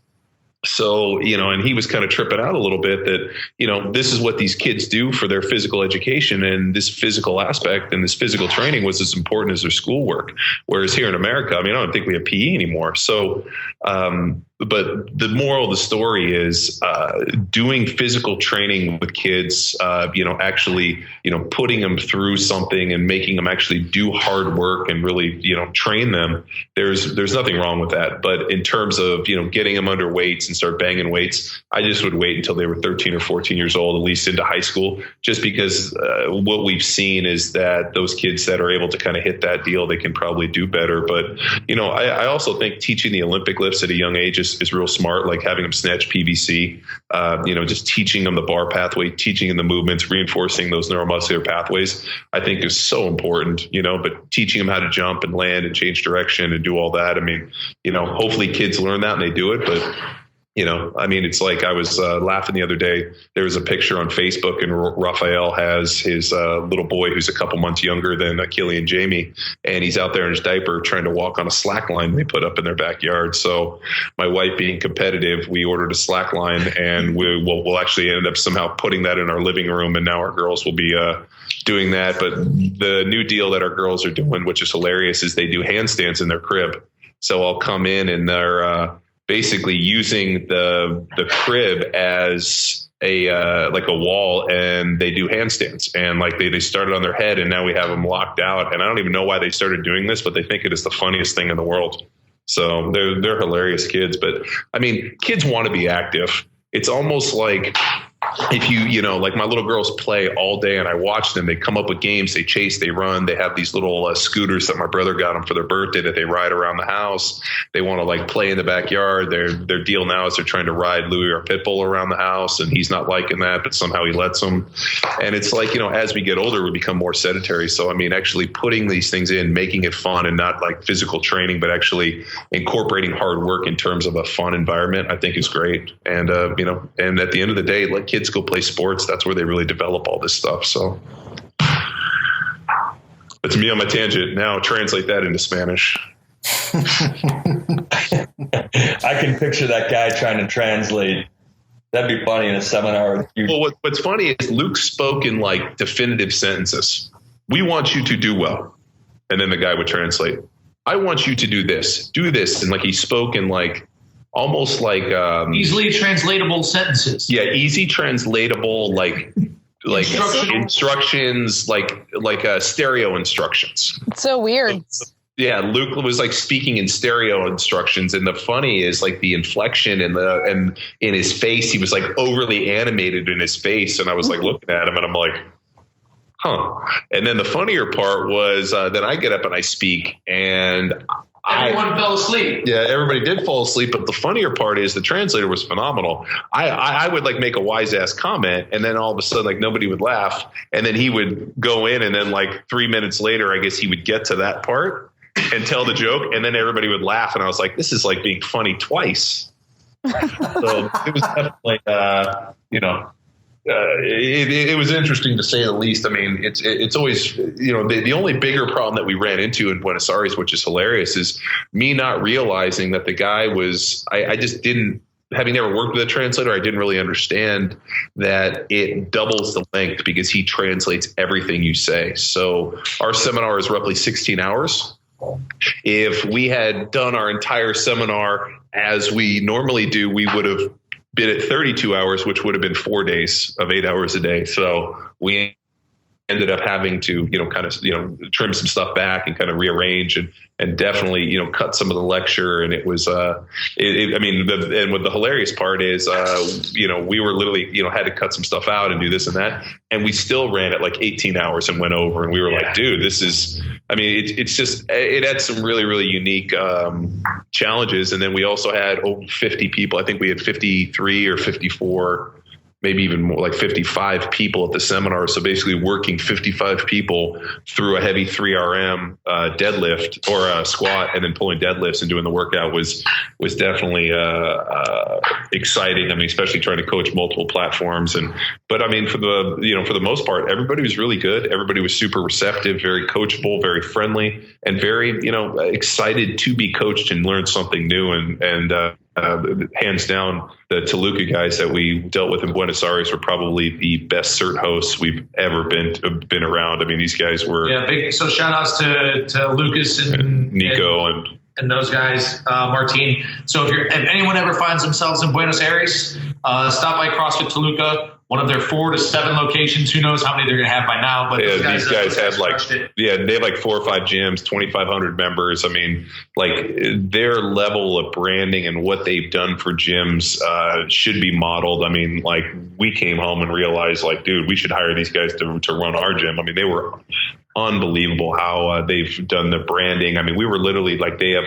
So, and he was kind of tripping out a little bit that, this is what these kids do for their physical education, and this physical aspect and this physical training was as important as their schoolwork. Whereas here in America, I don't think we have PE anymore. So, but the moral of the story is doing physical training with kids, actually, putting them through something and making them actually do hard work and really, train them. There's nothing wrong with that. But in terms of, getting them under weights and start banging weights, I just would wait until they were 13 or 14 years old, at least into high school, just because what we've seen is that those kids that are able to kind of hit that deal, they can probably do better. But, I also think teaching the Olympic lifts at a young age is real smart, like having them snatch PVC, just teaching them the bar pathway, teaching them the movements, reinforcing those neuromuscular pathways, I think is so important, but teaching them how to jump and land and change direction and do all that. Hopefully kids learn that and they do it, but it's like I was laughing the other day. There was a picture on Facebook, and Raphael has his little boy who's a couple months younger than Achille and Jamie, and he's out there in his diaper trying to walk on a slack line they put up in their backyard. So my wife, being competitive, we ordered a slack line, and we'll actually end up somehow putting that in our living room, and now our girls will be doing that. But the new deal that our girls are doing, which is hilarious, is they do handstands in their crib. So I'll come in and they're basically using the crib as like a wall and they do handstands, and like they started on their head, and now we have them locked out. And I don't even know why they started doing this, but they think it is the funniest thing in the world. So they're hilarious kids. But I mean, kids want to be active. It's almost like if you know, like my little girls play all day and I watch them, they come up with games, they chase, they run. They have these little scooters that my brother got them for their birthday that they ride around the house. They want to like play in the backyard. Their deal now is they're trying to ride Louis, our pit bull, around the house, and he's not liking that, but somehow he lets them. And it's like, you know, as we get older, we become more sedentary. So, I mean, actually putting these things in, making it fun and not like physical training, but actually incorporating hard work in terms of a fun environment, I think is great. And, you know, and at the end of the day, like kids go play sports. That's where they really develop all this stuff. So that's me on my tangent. Now translate that into Spanish. I can picture that guy trying to translate. That'd be funny in a seminar. Well, what's funny is Luke spoke in like definitive sentences. We want you to do well. And then the guy would translate, I want you to do this. And like he spoke in like almost like easily translatable sentences. Yeah, easy translatable like instructions, like stereo instructions. It's so weird. Yeah, Luke was like speaking in stereo instructions, and the funny is like the inflection and in his face, he was like overly animated in his face, and I was like looking at him, and I'm like, huh. And then the funnier part was that I get up and I speak, and everyone fell asleep. Yeah, everybody did fall asleep. But the funnier part is the translator was phenomenal. I would like make a wise ass comment, and then all of a sudden like nobody would laugh, and then he would go in, and then like 3 minutes later, I guess he would get to that part and tell the joke, and then everybody would laugh, and I was like, this is like being funny twice. So it was definitely you know. It was interesting to say the least. I mean, it's always, you know, the only bigger problem that we ran into in Buenos Aires, which is hilarious, is me not realizing that the guy was, I just didn't, having never worked with a translator, I didn't really understand that it doubles the length because he translates everything you say. So our seminar is roughly 16 hours. If we had done our entire seminar as we normally do, we would have been at 32 hours, which would have been 4 days of 8 hours a day. So we ended up having to, you know, kind of, you know, trim some stuff back and kind of rearrange and definitely, you know, cut some of the lecture. And it was, and what the hilarious part is, you know, we were literally, you know, had to cut some stuff out and do this and that. And we still ran at like 18 hours and went over. And we were like, dude, this is, I mean, it's just, it had some really, really unique challenges. And then we also had over 50 people. I think we had 53 or 54, maybe even more, like 55 people at the seminar. So basically working 55 people through a heavy 3RM deadlift or a squat and then pulling deadlifts and doing the workout was definitely exciting. I mean, especially trying to coach multiple platforms. But I mean, for the most part, everybody was really good. Everybody was super receptive, very coachable, very friendly, and very, you know, excited to be coached and learn something new. And hands down, the Toluca guys that we dealt with in Buenos Aires were probably the best cert hosts we've ever been around. I mean, these guys were big. So shout outs to Lucas and Nico and those guys, Martin. So if anyone ever finds themselves in Buenos Aires, stop by CrossFit Toluca. One of their 4 to 7 locations. Who knows how many they're going to have by now? But yeah, these guys have they have like 4 or 5 gyms, 2,500 members. I mean, like their level of branding and what they've done for gyms should be modeled. I mean, like we came home and realized, like, dude, we should hire these guys to run our gym. I mean, they were unbelievable how they've done the branding. I mean, we were literally like, they have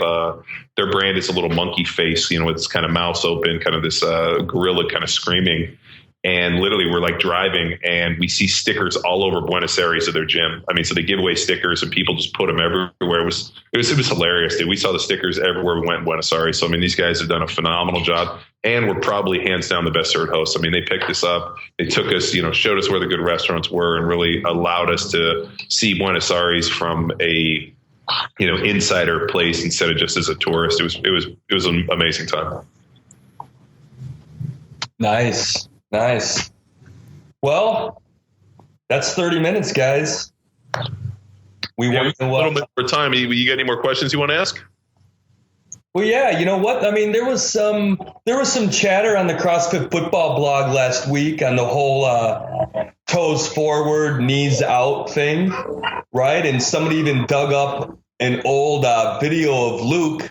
their brand is a little monkey face, you know, it's kind of mouth open, kind of this gorilla kind of screaming. And literally we're like driving and we see stickers all over Buenos Aires of their gym. I mean, so they give away stickers and people just put them everywhere. It was hilarious, dude. We saw the stickers everywhere we went in Buenos Aires. So, I mean, these guys have done a phenomenal job and we're probably hands down the best cert hosts. I mean, they picked us up. They took us, you know, showed us where the good restaurants were and really allowed us to see Buenos Aires from a, you know, insider place instead of just as a tourist. It was an amazing time. Nice. Well, that's 30 minutes, guys. We want a little bit more time. You got any more questions you want to ask? Well, yeah, you know what? I mean, there was some chatter on the CrossFit Football blog last week on the whole toes forward, knees out thing, right? And somebody even dug up an old video of Luke.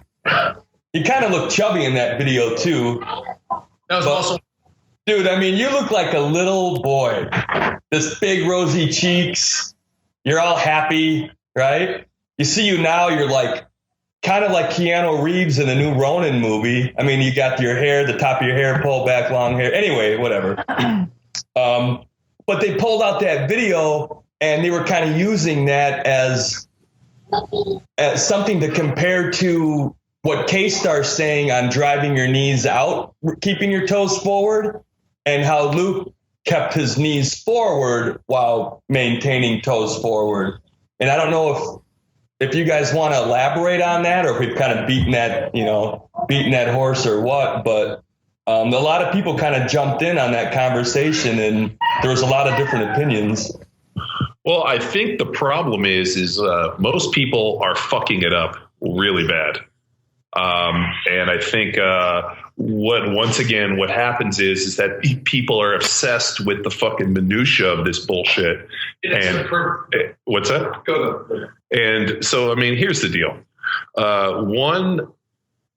He kind of looked chubby in that video too. That was awesome. Dude, I mean, you look like a little boy. This big rosy cheeks. You're all happy, right? You see you now, you're like kind of like Keanu Reeves in the new Ronin movie. I mean, you got your hair, the top of your hair pulled back, long hair. Anyway, whatever. But they pulled out that video and they were kind of using that as something to compare to what K-Star's saying on driving your knees out, keeping your toes forward, and how Luke kept his knees forward while maintaining toes forward. And I don't know if you guys want to elaborate on that, or if we've kind of beaten that horse or what, but a lot of people kind of jumped in on that conversation and there was a lot of different opinions. Well, I think the problem is most people are fucking it up really bad. And I think what happens is that people are obsessed with the fucking minutia of this bullshit. And what's that? And so, I mean, here's the deal. One,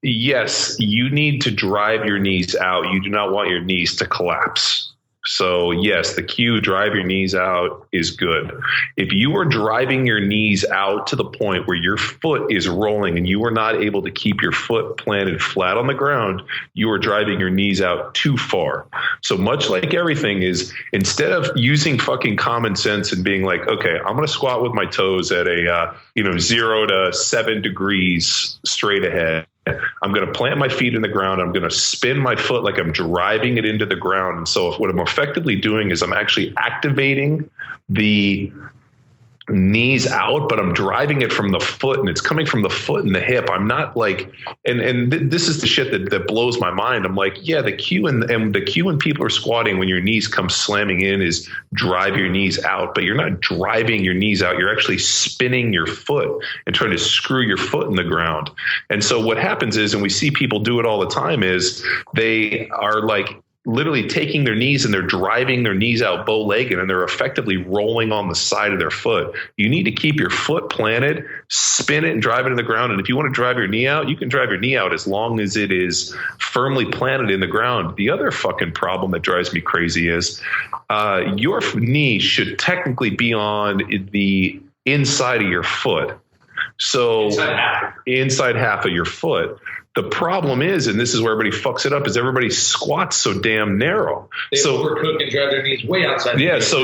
yes, you need to drive your knees out. You do not want your knees to collapse. So yes, the cue, drive your knees out, is good. If you are driving your knees out to the point where your foot is rolling and you are not able to keep your foot planted flat on the ground, you are driving your knees out too far. So much like everything is, instead of using fucking common sense and being like, okay, I'm going to squat with my toes at a 0 to 7 degrees straight ahead. I'm going to plant my feet in the ground. I'm going to spin my foot like I'm driving it into the ground. And so what I'm effectively doing is I'm actually activating the knees out, but I'm driving it from the foot, and it's coming from the foot and the hip. I'm not like, and this is the shit that blows my mind. I'm like, yeah, the cue and the cue when people are squatting, when your knees come slamming in, is drive your knees out, but you're not driving your knees out. You're actually spinning your foot and trying to screw your foot in the ground. And so what happens is, and we see people do it all the time, is they are like literally taking their knees and they're driving their knees out bow-legged, and they're effectively rolling on the side of their foot. You need to keep your foot planted, spin it and drive it in the ground. And if you want to drive your knee out, you can drive your knee out as long as it is firmly planted in the ground. The other fucking problem that drives me crazy is your knee should technically be on the inside of your foot. So inside half of your foot. The problem is, and this is where everybody fucks it up, is everybody squats so damn narrow. They overcook and drive their knees way outside. Yeah. So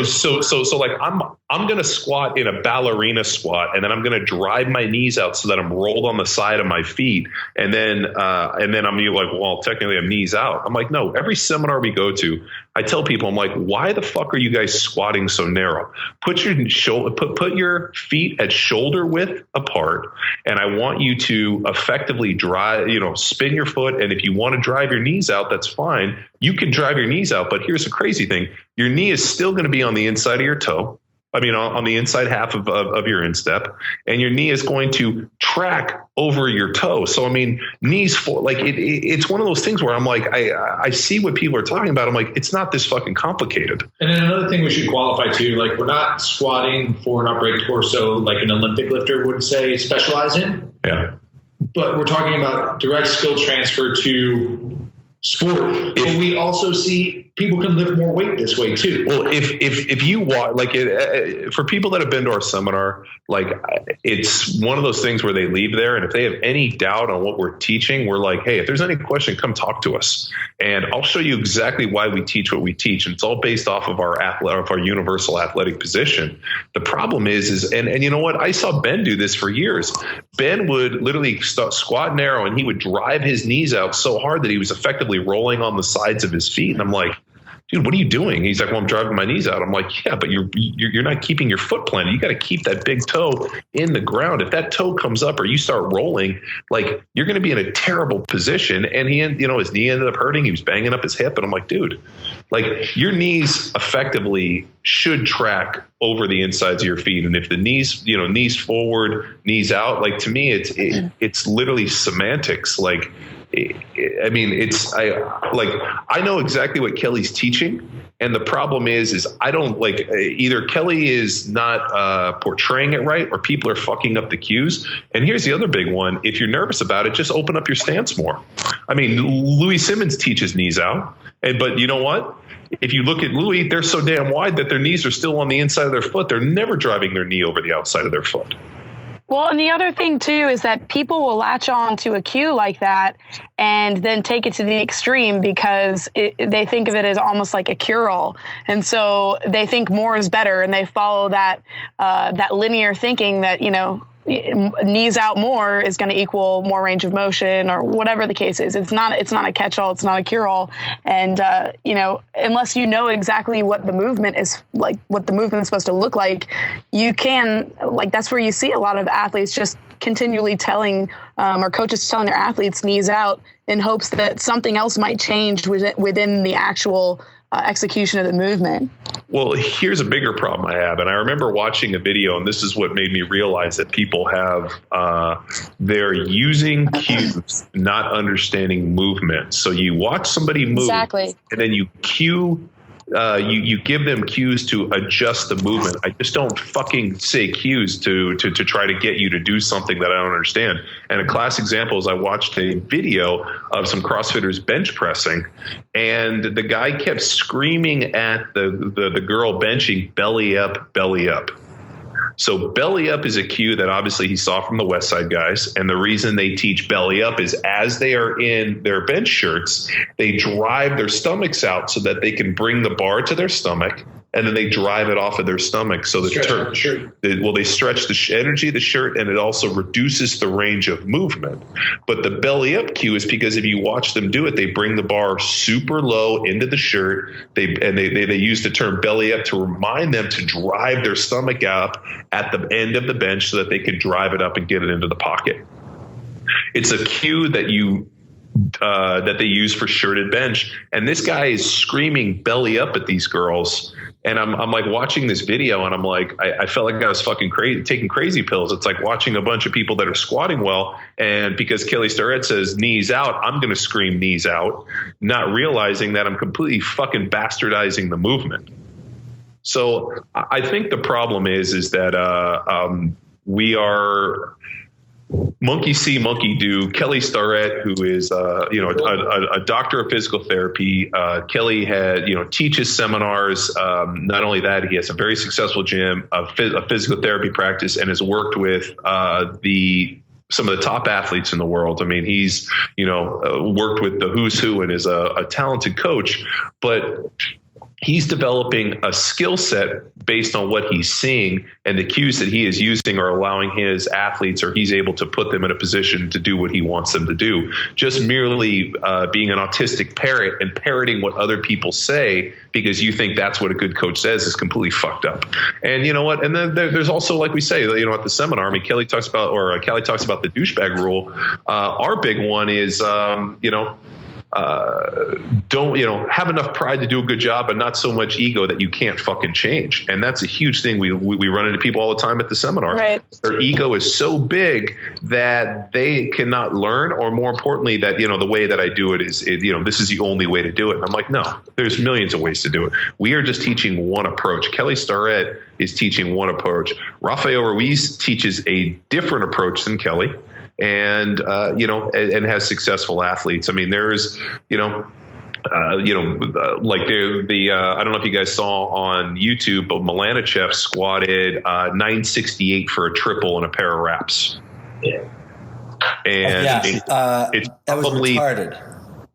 like I'm going to squat in a ballerina squat, and then I'm going to drive my knees out so that I'm rolled on the side of my feet. And then I'm like, well, technically I'm knees out. I'm like, no, every seminar we go to, I tell people, I'm like, why the fuck are you guys squatting so narrow? Put your feet at shoulder width apart. And I want you to effectively drive, spin your foot. And if you want to drive your knees out, that's fine. You can drive your knees out. But here's the crazy thing. Your knee is still going to be on the inside of your toe. On the inside half of your instep, and your knee is going to track over your toe. So, knees for like it's one of those things where I'm like, I see what people are talking about. I'm like, it's not this fucking complicated. And then another thing we should qualify too, like we're not squatting for an upright torso like an Olympic lifter would say specialize in. Yeah. But we're talking about direct skill transfer to sport. But we also see people can lift more weight this way too. Well, if you walk, like for people that have been to our seminar, like it's one of those things where they leave there, and if they have any doubt on what we're teaching, we're like, hey, if there's any question, come talk to us, and I'll show you exactly why we teach what we teach, and it's all based off of our universal athletic position. The problem is and you know what? I saw Ben do this for years. Ben would literally squat narrow, and he would drive his knees out so hard that he was effectively rolling on the sides of his feet, and I'm like, dude, what are you doing? He's like, well, I'm driving my knees out. I'm like, yeah, but you're not keeping your foot planted. You got to keep that big toe in the ground. If that toe comes up or you start rolling, like, you're going to be in a terrible position. And his knee ended up hurting. He was banging up his hip. And I'm like, dude, like, your knees effectively should track over the insides of your feet. And if the knees forward, knees out, like, to me, it's literally semantics. Like, I mean, I know exactly what Kelly's teaching. And the problem is I don't like, either Kelly is not portraying it right, or people are fucking up the cues. And here's the other big one. If you're nervous about it, just open up your stance more. I mean, Louis Simmons teaches knees out. But you know what? If you look at Louis, they're so damn wide that their knees are still on the inside of their foot. They're never driving their knee over the outside of their foot. Well, and the other thing, too, is that people will latch on to a cue like that and then take it to the extreme because they think of it as almost like a cure-all. And so they think more is better, and they follow that linear thinking that, knees out more is going to equal more range of motion, or whatever the case is. It's not a catch-all. It's not a cure-all. And, unless you know exactly what the movement is like, what the movement is supposed to look like, you can, like, that's where you see a lot of athletes just continually telling, or coaches telling their athletes knees out in hopes that something else might change within the actual execution of the movement. Well, here's a bigger problem I have. And I remember watching a video, and this is what made me realize that people have, they're using cues, not understanding movement. So you watch somebody move, exactly, and then you cue, you give them cues to adjust the movement. I just don't fucking say cues to try to get you to do something that I don't understand. And a class example is I watched a video of some CrossFitters bench pressing, and the guy kept screaming at the girl benching, belly up, belly up. So belly up is a cue that obviously he saw from the West Side guys. And the reason they teach belly up is as they are in their bench shirts, they drive their stomachs out so that they can bring the bar to their stomach, and then they drive it off of their stomach. So they stretch the energy of the shirt, and it also reduces the range of movement. But the belly up cue is because if you watch them do it, they bring the bar super low into the shirt. They use the term belly up to remind them to drive their stomach up at the end of the bench so that they can drive it up and get it into the pocket. It's a cue that they use for shirted bench. And this guy is screaming belly up at these girls. And I'm like watching this video, and I'm like, I felt like I was fucking crazy, taking crazy pills. It's like watching a bunch of people that are squatting well. And because Kelly Starrett says knees out, I'm going to scream knees out, not realizing that I'm completely fucking bastardizing the movement. So I think the problem is that we are monkey see, monkey do. Kelly Starrett, who is a doctor of physical therapy, Kelly teaches seminars. Not only that, he has a very successful gym, a physical therapy practice, and has worked with some of the top athletes in the world. I mean, he's worked with the who's who and is a talented coach, but he's developing a skill set based on what he's seeing, and the cues that he is using are allowing his athletes, or he's able to put them in a position to do what he wants them to do. Just merely being an autistic parrot and parroting what other people say because you think that's what a good coach says is completely fucked up. And you know what? And then there's also, like we say, at the seminar, I mean, Kelly talks about the douchebag rule. Our big one is, don't have enough pride to do a good job, but not so much ego that you can't fucking change. And that's a huge thing. We run into people all the time at the seminar. Right. Their ego is so big that they cannot learn, or more importantly, that the way that I do it is this is the only way to do it. And I'm like, no, there's millions of ways to do it. We are just teaching one approach. Kelly Starrett is teaching one approach. Rafael Ruiz teaches a different approach than Kelly. And and has successful athletes. I mean, there's I don't know if you guys saw on YouTube, but Milanichev squatted 968 for a triple and a pair of reps. Yeah. And it's that was retarded.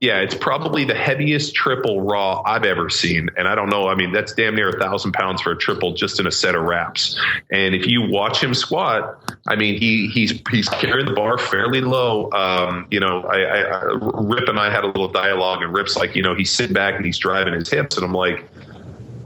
Yeah, it's probably the heaviest triple raw I've ever seen. And I don't know. I mean, that's damn near 1,000 pounds for a triple just in a set of reps. And if you watch him squat, I mean, he's carrying the bar fairly low. Rip and I had a little dialogue, and Rip's like, he's sitting back and he's driving his hips. And I'm like,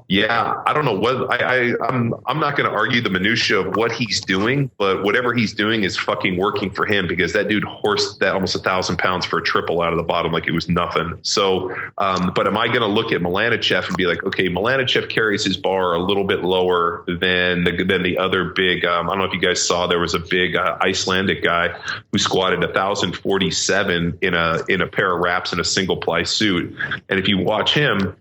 yeah, I don't know what I'm not going to argue the minutia of what he's doing, but whatever he's doing is fucking working for him, because that dude horsed that almost 1,000 pounds for a triple out of the bottom like it was nothing. So, but am I going to look at Milanichev and be like, okay, Milanichev carries his bar a little bit lower than the other big? I don't know if you guys saw, there was a big Icelandic guy who squatted 1,047 in a pair of wraps in a single ply suit, and if you watch him,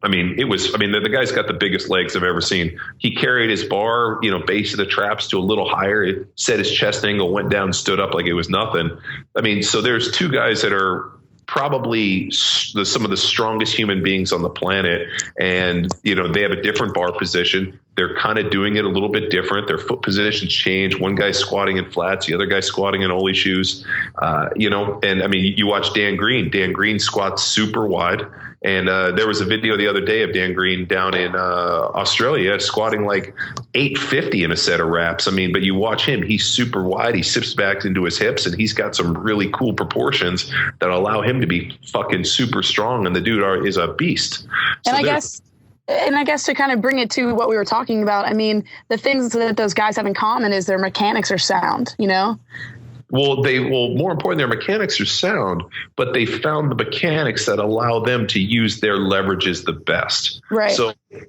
the guy's got the biggest legs I've ever seen. He carried his bar, base of the traps to a little higher. It set his chest angle, went down, stood up like it was nothing. I mean, so there's two guys that are probably some of the strongest human beings on the planet. And, they have a different bar position. They're kind of doing it a little bit different. Their foot positions change. One guy's squatting in flats, the other guy's squatting in ollie shoes. And I mean, you watch Dan Green. Dan Green squats super wide. And there was a video the other day of Dan Green down in Australia squatting like 850 in a set of reps. I mean, but you watch him, he's super wide. He sips back into his hips, and he's got some really cool proportions that allow him to be fucking super strong. And the dude is a beast. And I guess to kind of bring it to what we were talking about, I mean, the things that those guys have in common is their mechanics are sound, Well, more important, their mechanics are sound, but they found the mechanics that allow them to use their leverages the best. Right.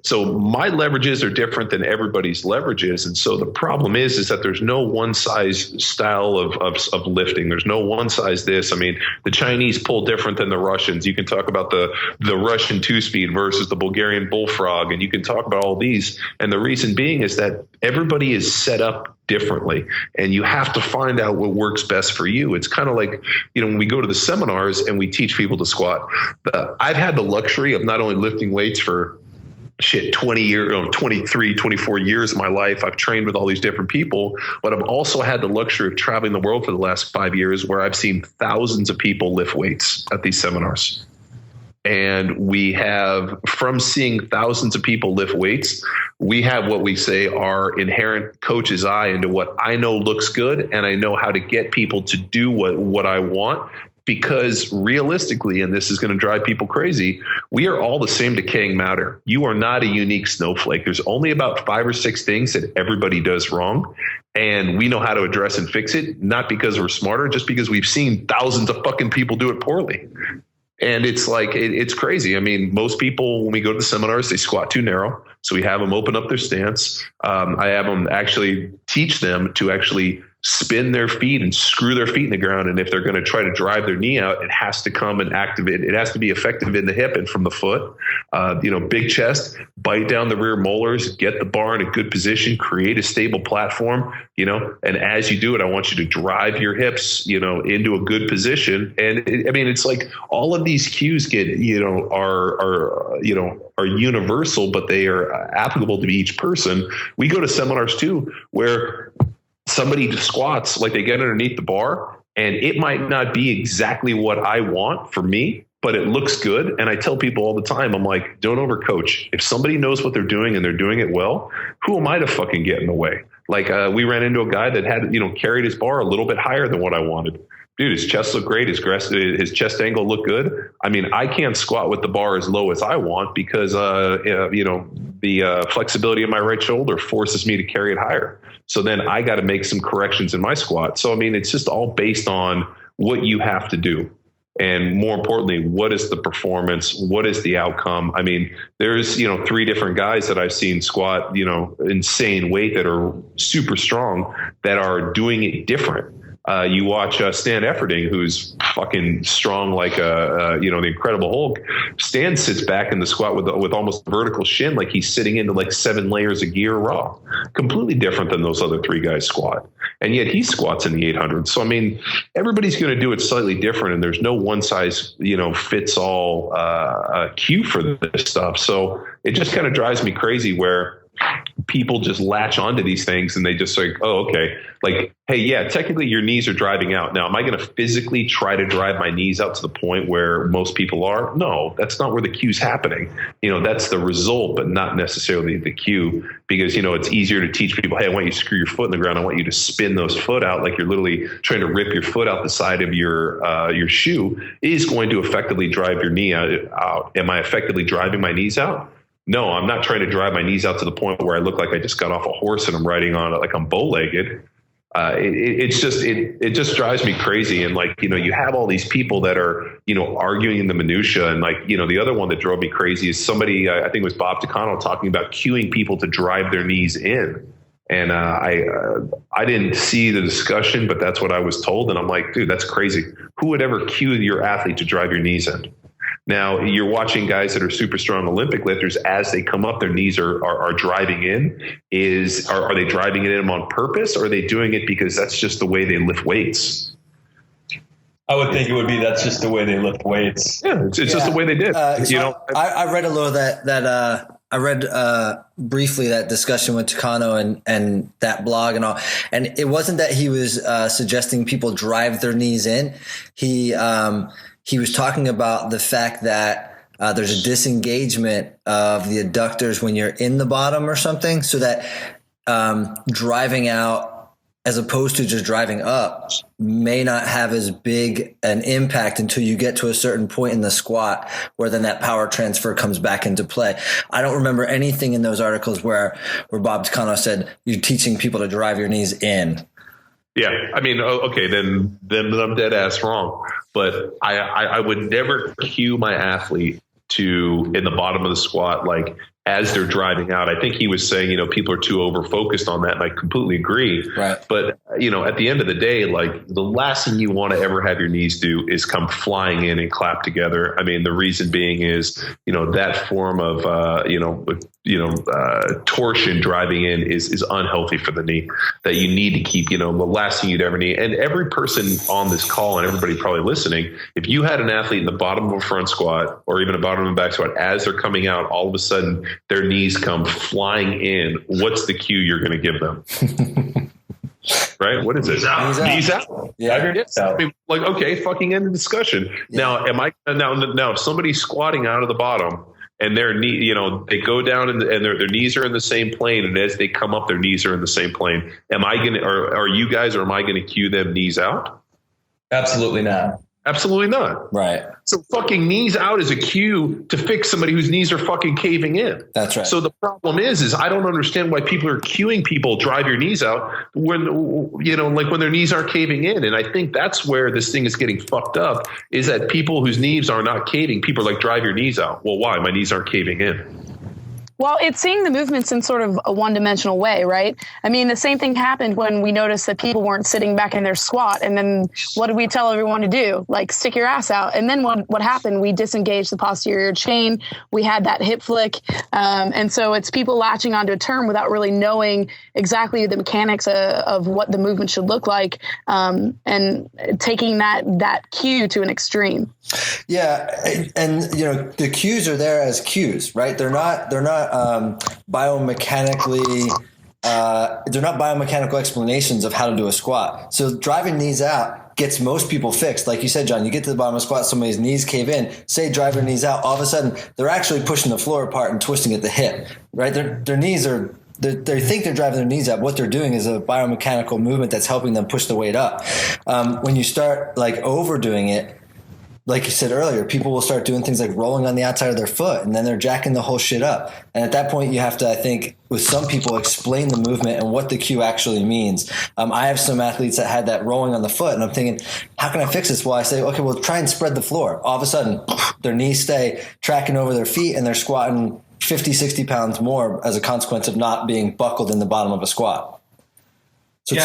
So my leverages are different than everybody's leverages. And so the problem is that there's no one size style of lifting. There's no one size this. I mean, the Chinese pull different than the Russians. You can talk about the Russian 2-speed versus the Bulgarian bullfrog, and you can talk about all these. And the reason being is that everybody is set up differently, and you have to find out what works best for you. It's kind of like, when we go to the seminars and we teach people to squat, I've had the luxury of not only lifting weights for 20 years, 23, 24 years of my life. I've trained with all these different people, but I've also had the luxury of traveling the world for the last 5 years, where I've seen thousands of people lift weights at these seminars. And we have, from seeing thousands of people lift weights, we have what we say our inherent coach's eye into what I know looks good, and I know how to get people to do what I want. Because realistically, and this is going to drive people crazy, we are all the same decaying matter. You are not a unique snowflake. There's only about 5 or 6 things that everybody does wrong. And we know how to address and fix it, not because we're smarter, just because we've seen thousands of fucking people do it poorly. And it's like, it's crazy. I mean, most people, when we go to the seminars, they squat too narrow. So we have them open up their stance. I have them actually teach them to actually spin their feet and screw their feet in the ground. And if they're going to try to drive their knee out, it has to come and activate. It has to be effective in the hip and from the foot. Big chest, bite down the rear molars, get the bar in a good position, create a stable platform, and as you do it, I want you to drive your hips, into a good position. And it's like all of these cues are universal, but they are applicable to each person. We go to seminars too, where somebody squats, like they get underneath the bar, and it might not be exactly what I want for me, but it looks good. And I tell people all the time, I'm like, don't overcoach. If somebody knows what they're doing and they're doing it well, who am I to fucking get in the way? Like we ran into a guy that had, carried his bar a little bit higher than what I wanted. Dude, his chest looked great. His chest angle looked good. I mean, I can't squat with the bar as low as I want because, the flexibility of my right shoulder forces me to carry it higher. So then I got to make some corrections in my squat. So, it's just all based on what you have to do. And more importantly, what is the performance? What is the outcome? There's, 3 different guys that I've seen squat, insane weight that are super strong that are doing it different. You watch Stan Efferding, who's fucking strong like the Incredible Hulk. Stan sits back in the squat with almost a vertical shin, like he's sitting into like 7 layers of gear raw. Completely different than those other 3 guys squat. And yet he squats in the 800. So, everybody's going to do it slightly different, and there's no one size, fits all cue for this stuff. So it just kind of drives me crazy where people just latch onto these things and they just like, oh, okay. Like, hey, yeah, technically your knees are driving out. Now, am I going to physically try to drive my knees out to the point where most people are? No, that's not where the cue's happening. That's the result, but not necessarily the cue, because, it's easier to teach people, hey, I want you to screw your foot in the ground. I want you to spin those foot out like you're literally trying to rip your foot out the side of your shoe is going to effectively drive your knee out. Am I effectively driving my knees out? No, I'm not trying to drive my knees out to the point where I look like I just got off a horse and I'm riding on it like I'm bow-legged. It just drives me crazy. And like, you have all these people that are, arguing in the minutia. And like, the other one that drove me crazy is somebody, I think it was Bob Takano, talking about cueing people to drive their knees in. And I didn't see the discussion, but that's what I was told. And I'm like, dude, that's crazy. Who would ever cue your athlete to drive your knees in? Now you're watching guys that are super strong Olympic lifters as they come up, their knees are driving in. Are they driving it in on purpose, or are they doing it because that's just the way they lift weights? I would think it would be that's just the way they lift weights. Yeah, it's just the way they did. I read a little that I read briefly that discussion with Takano and that blog and all. And it wasn't that he was suggesting people drive their knees in. He was talking about the fact that there's a disengagement of the adductors when you're in the bottom or something, so that driving out as opposed to just driving up may not have as big an impact until you get to a certain point in the squat where then that power transfer comes back into play. I don't remember anything in those articles where Bob Takano said you're teaching people to drive your knees in. Yeah, I mean, okay, then I'm dead ass wrong. But I would never cue my athlete to in the bottom of the squat, like as they're driving out. I think he was saying, people are too over focused on that. And I completely agree. Right. But, at the end of the day, like the last thing you want to ever have your knees do is come flying in and clap together. I mean, the reason being is, that form of, torsion driving in is unhealthy for the knee, that you need to keep, the last thing you'd ever need. And every person on this call and everybody probably listening, if you had an athlete in the bottom of a front squat or even a bottom of a back squat, as they're coming out, all of a sudden their knees come flying in, what's the cue you're going to give them? Right? What is it? Knees out. Yeah. I mean, like, okay, fucking end the discussion. Yeah. Now, if somebody's squatting out of the bottom and their knee, they go down and their knees are in the same plane, and as they come up, their knees are in the same plane. Am I going to, or are you guys, or am I going to cue them knees out? Absolutely not. Absolutely not. Right. So fucking knees out is a cue to fix somebody whose knees are fucking caving in. That's right. So the problem is I don't understand why people are cueing people drive your knees out when, like when their knees aren't caving in. And I think that's where this thing is getting fucked up, is that people whose knees are not caving, people are like, drive your knees out. Well, why? My knees aren't caving in. Well, it's seeing the movements in sort of a one-dimensional way, right? I mean, the same thing happened when we noticed that people weren't sitting back in their squat. And then what did we tell everyone to do? Like, stick your ass out. And then what happened? We disengaged the posterior chain. We had that hip flick. And so it's people latching onto a term without really knowing exactly the mechanics of what the movement should look like, and taking that cue to an extreme. Yeah. And, the cues are there as cues, right? They're not biomechanical explanations of how to do a squat. So driving knees out gets most people fixed. Like you said, John, you get to the bottom of a squat, somebody's knees cave in, say drive your knees out. All of a sudden they're actually pushing the floor apart and twisting at the hip, right? Their knees are, they think they're driving their knees up. What they're doing is a biomechanical movement that's helping them push the weight up. When you start like overdoing it, like you said earlier, people will start doing things like rolling on the outside of their foot, and then they're jacking the whole shit up. And at that point, you have to, I think, with some people, explain the movement and what the cue actually means. I have some athletes that had that rolling on the foot, and I'm thinking, how can I fix this? Well, I say, okay, well, try and spread the floor. All of a sudden, their knees stay tracking over their feet, and they're squatting 50, 60 pounds more as a consequence of not being buckled in the bottom of a squat. So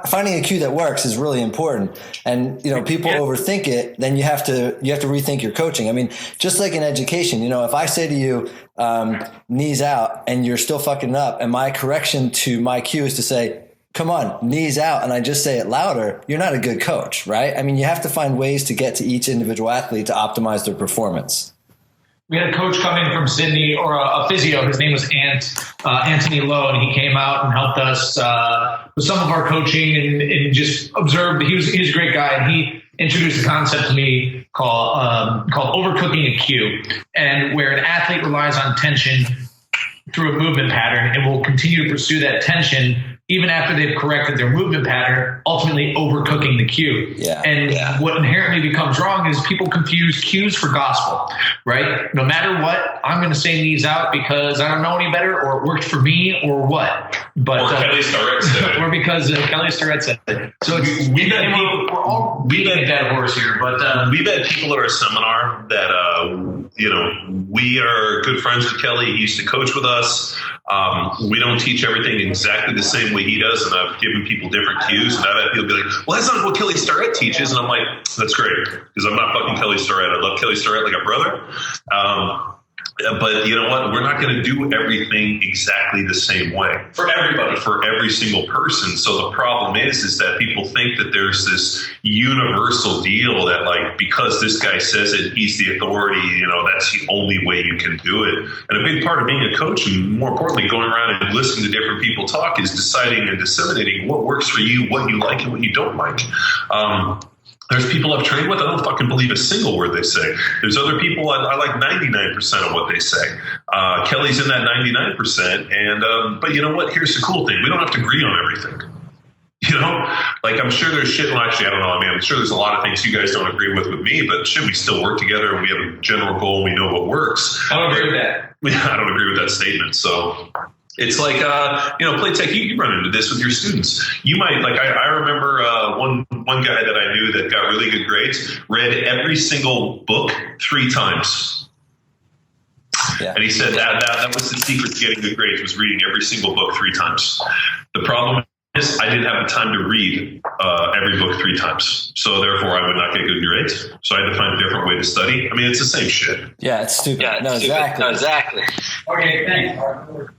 finding a cue that works is really important. And, people overthink it, then you have to rethink your coaching. I mean, just like in education, if I say to you, knees out, and you're still fucking up, and my correction to my cue is to say, come on, knees out, and I just say it louder, you're not a good coach, right? I mean, you have to find ways to get to each individual athlete to optimize their performance. we had a coach come in from Sydney, or a physio. His name was Anthony Lowe, and he came out and helped us with some of our coaching and just observed. He was a great guy, and he introduced a concept to me called overcooking a cue, and where an athlete relies on tension through a movement pattern and will continue to pursue that tension even after they've corrected their movement pattern, ultimately overcooking the cue. What inherently becomes wrong is people confuse cues for gospel, right? No matter what, I'm going to say knees out because I don't know any better, or it worked for me, or what. But Kelly Starrett said it. Or because Kelly Starrett said it. So we're all beating a dead horse here. But we've had people at our seminar that, we are good friends with Kelly. He used to coach with us. We don't teach everything exactly the same way he does, and I've given people different cues, and I've had people be like, well, that's not what Kelly Starrett teaches, and I'm like, that's great, because I'm not fucking Kelly Starrett. I love Kelly Starrett like a brother. But you know what? We're not going to do everything exactly the same way for everybody, for every single person. So the problem is that people think that there's this universal deal that, like, because this guy says it, he's the authority, that's the only way you can do it. And a big part of being a coach, and more importantly, going around and listening to different people talk, is deciding and disseminating what works for you, what you like and what you don't like. There's people I've trained with, I don't fucking believe a single word they say. There's other people I like 99% of what they say. Kelly's in that 99%. And but you know what? Here's the cool thing. We don't have to agree on everything. Like, I'm sure there's shit. Well, actually, I don't know. I mean, I'm sure there's a lot of things you guys don't agree with me, but should we still work together and we have a general goal and we know what works? I don't agree with that. I don't agree with that statement. So it's like, play tech, you run into this with your students. You might, like, I remember one guy that I knew that got really good grades, read every single book 3 times. Yeah. And he said that was the secret to getting good grades, was reading every single book 3 times. The problem is I didn't have the time to read every book 3 times. So therefore I would not get good grades. So I had to find a different way to study. I mean, it's the same shit. Yeah, it's stupid. Yeah, no, stupid. Exactly. Okay, thanks.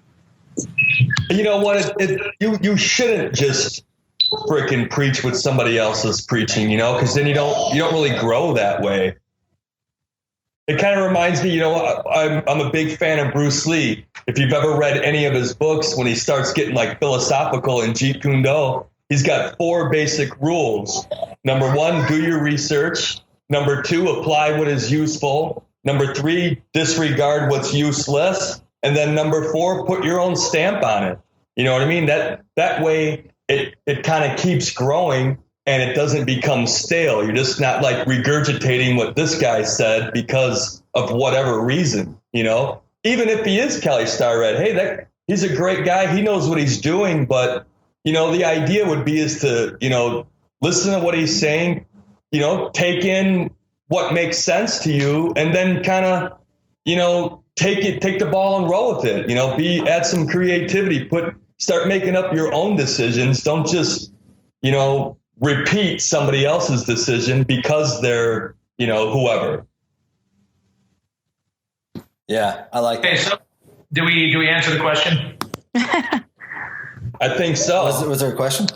You know what? You shouldn't just freaking preach what somebody else is preaching, because then you don't really grow that way. It kind of reminds me, I'm a big fan of Bruce Lee. If you've ever read any of his books, when he starts getting like philosophical in Jeet Kune Do, he's got 4 basic rules. Number 1, do your research. Number 2, apply what is useful. Number 3, disregard what's useless. And then number 4, put your own stamp on it. You know what I mean? That way it kind of keeps growing and it doesn't become stale. You're just not like regurgitating what this guy said because of whatever reason, Even if he is Kelly Starrett, hey, he's a great guy. He knows what he's doing. But, the idea would be is to, listen to what he's saying, take in what makes sense to you, and then kind of, take the ball and roll with it, add some creativity, start making up your own decisions. Don't just, repeat somebody else's decision because they're, whoever. Yeah, I like that. Okay, so do we answer the question? I think so. Was there a question?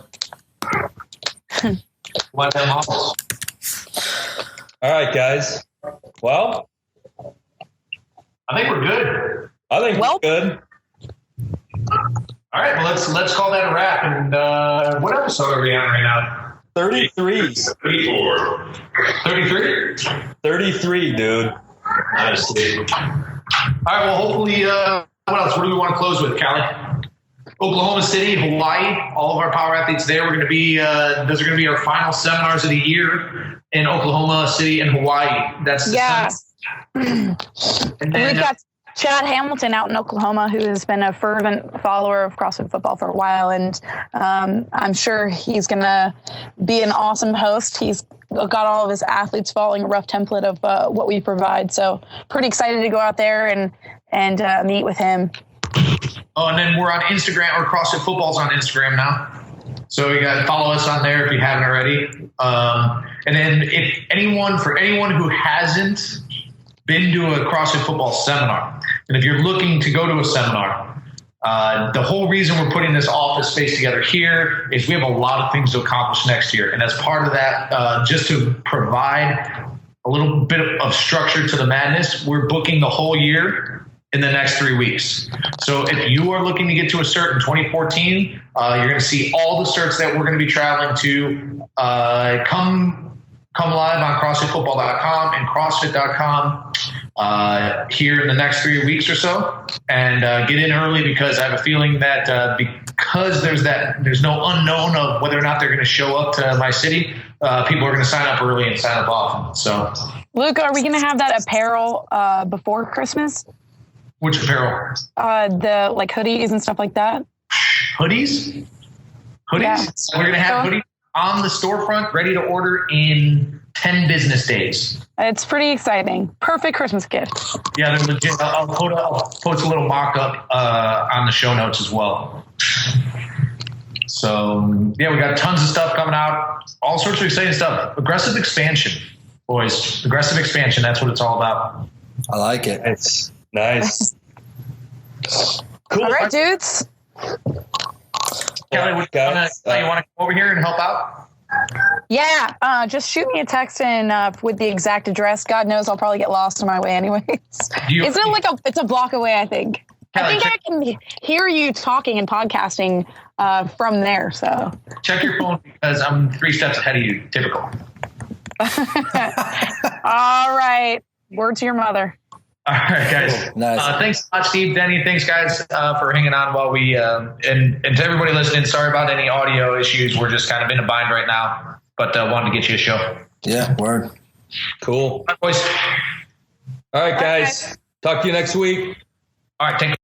What them models? All right, guys. Well, I think we're good. I think we're good. All right, well, let's call that a wrap. And what episode are we on right now? 33. 34. 33? 33, dude. Nice. All right, well, hopefully, what else? What do we want to close with, Cali? Oklahoma City, Hawaii, all of our power athletes there. We're going to be, those are going to be our final seminars of the year in Oklahoma City and Hawaii. That's and then, we've got Chad Hamilton out in Oklahoma, who has been a fervent follower of CrossFit Football for a while, and I'm sure he's going to be an awesome host. He's got all of his athletes following a rough template of what we provide, so pretty excited to go out there and meet with him. Oh, and then we're on Instagram, or CrossFit Football's on Instagram now. So you got to follow us on there if you haven't already. And then for anyone who hasn't been to a CrossFit Football seminar, and if you're looking to go to a seminar, the whole reason we're putting this office space together here is we have a lot of things to accomplish next year. And as part of that, just to provide a little bit of structure to the madness. We're booking the whole year in the next 3 weeks. So if you are looking to get to a cert in 2014, you're going to see all the certs that we're going to be traveling to. Come live on CrossFitFootball.com and CrossFit.com here in the next 3 weeks or so, and get in early, because I have a feeling that because there's no unknown of whether or not they're going to show up to my city, people are going to sign up early and sign up often. So, Luke, are we going to have that apparel before Christmas? Which apparel? The like hoodies and stuff like that. Hoodies? Yeah. We're going to have hoodies on the storefront, ready to order in 10 business days. It's pretty exciting. Perfect Christmas gift. Yeah, they're legit. I'll post a little mock-up on the show notes as well. So, yeah, we got tons of stuff coming out. All sorts of exciting stuff. Aggressive expansion, boys. Aggressive expansion. That's what it's all about. I like it. It's nice. Cool. All right, dudes. Kelly, you want to come over here and help out? Yeah, just shoot me a text with the exact address. God knows I'll probably get lost on my way anyways. Isn't it like it's a block away, I think. Kelly, I can hear you talking and podcasting from there. So check your phone, because I'm 3 steps ahead of you. Typical. All right. Word to your mother. All right, guys. Nice. Thanks a lot, Steve, Denny. Thanks, guys, for hanging on while we and to everybody listening. Sorry about any audio issues. We're just kind of in a bind right now, but wanted to get you a show. Yeah, word. Cool. All right, boys. All right, guys. Talk to you next week. All right, take care.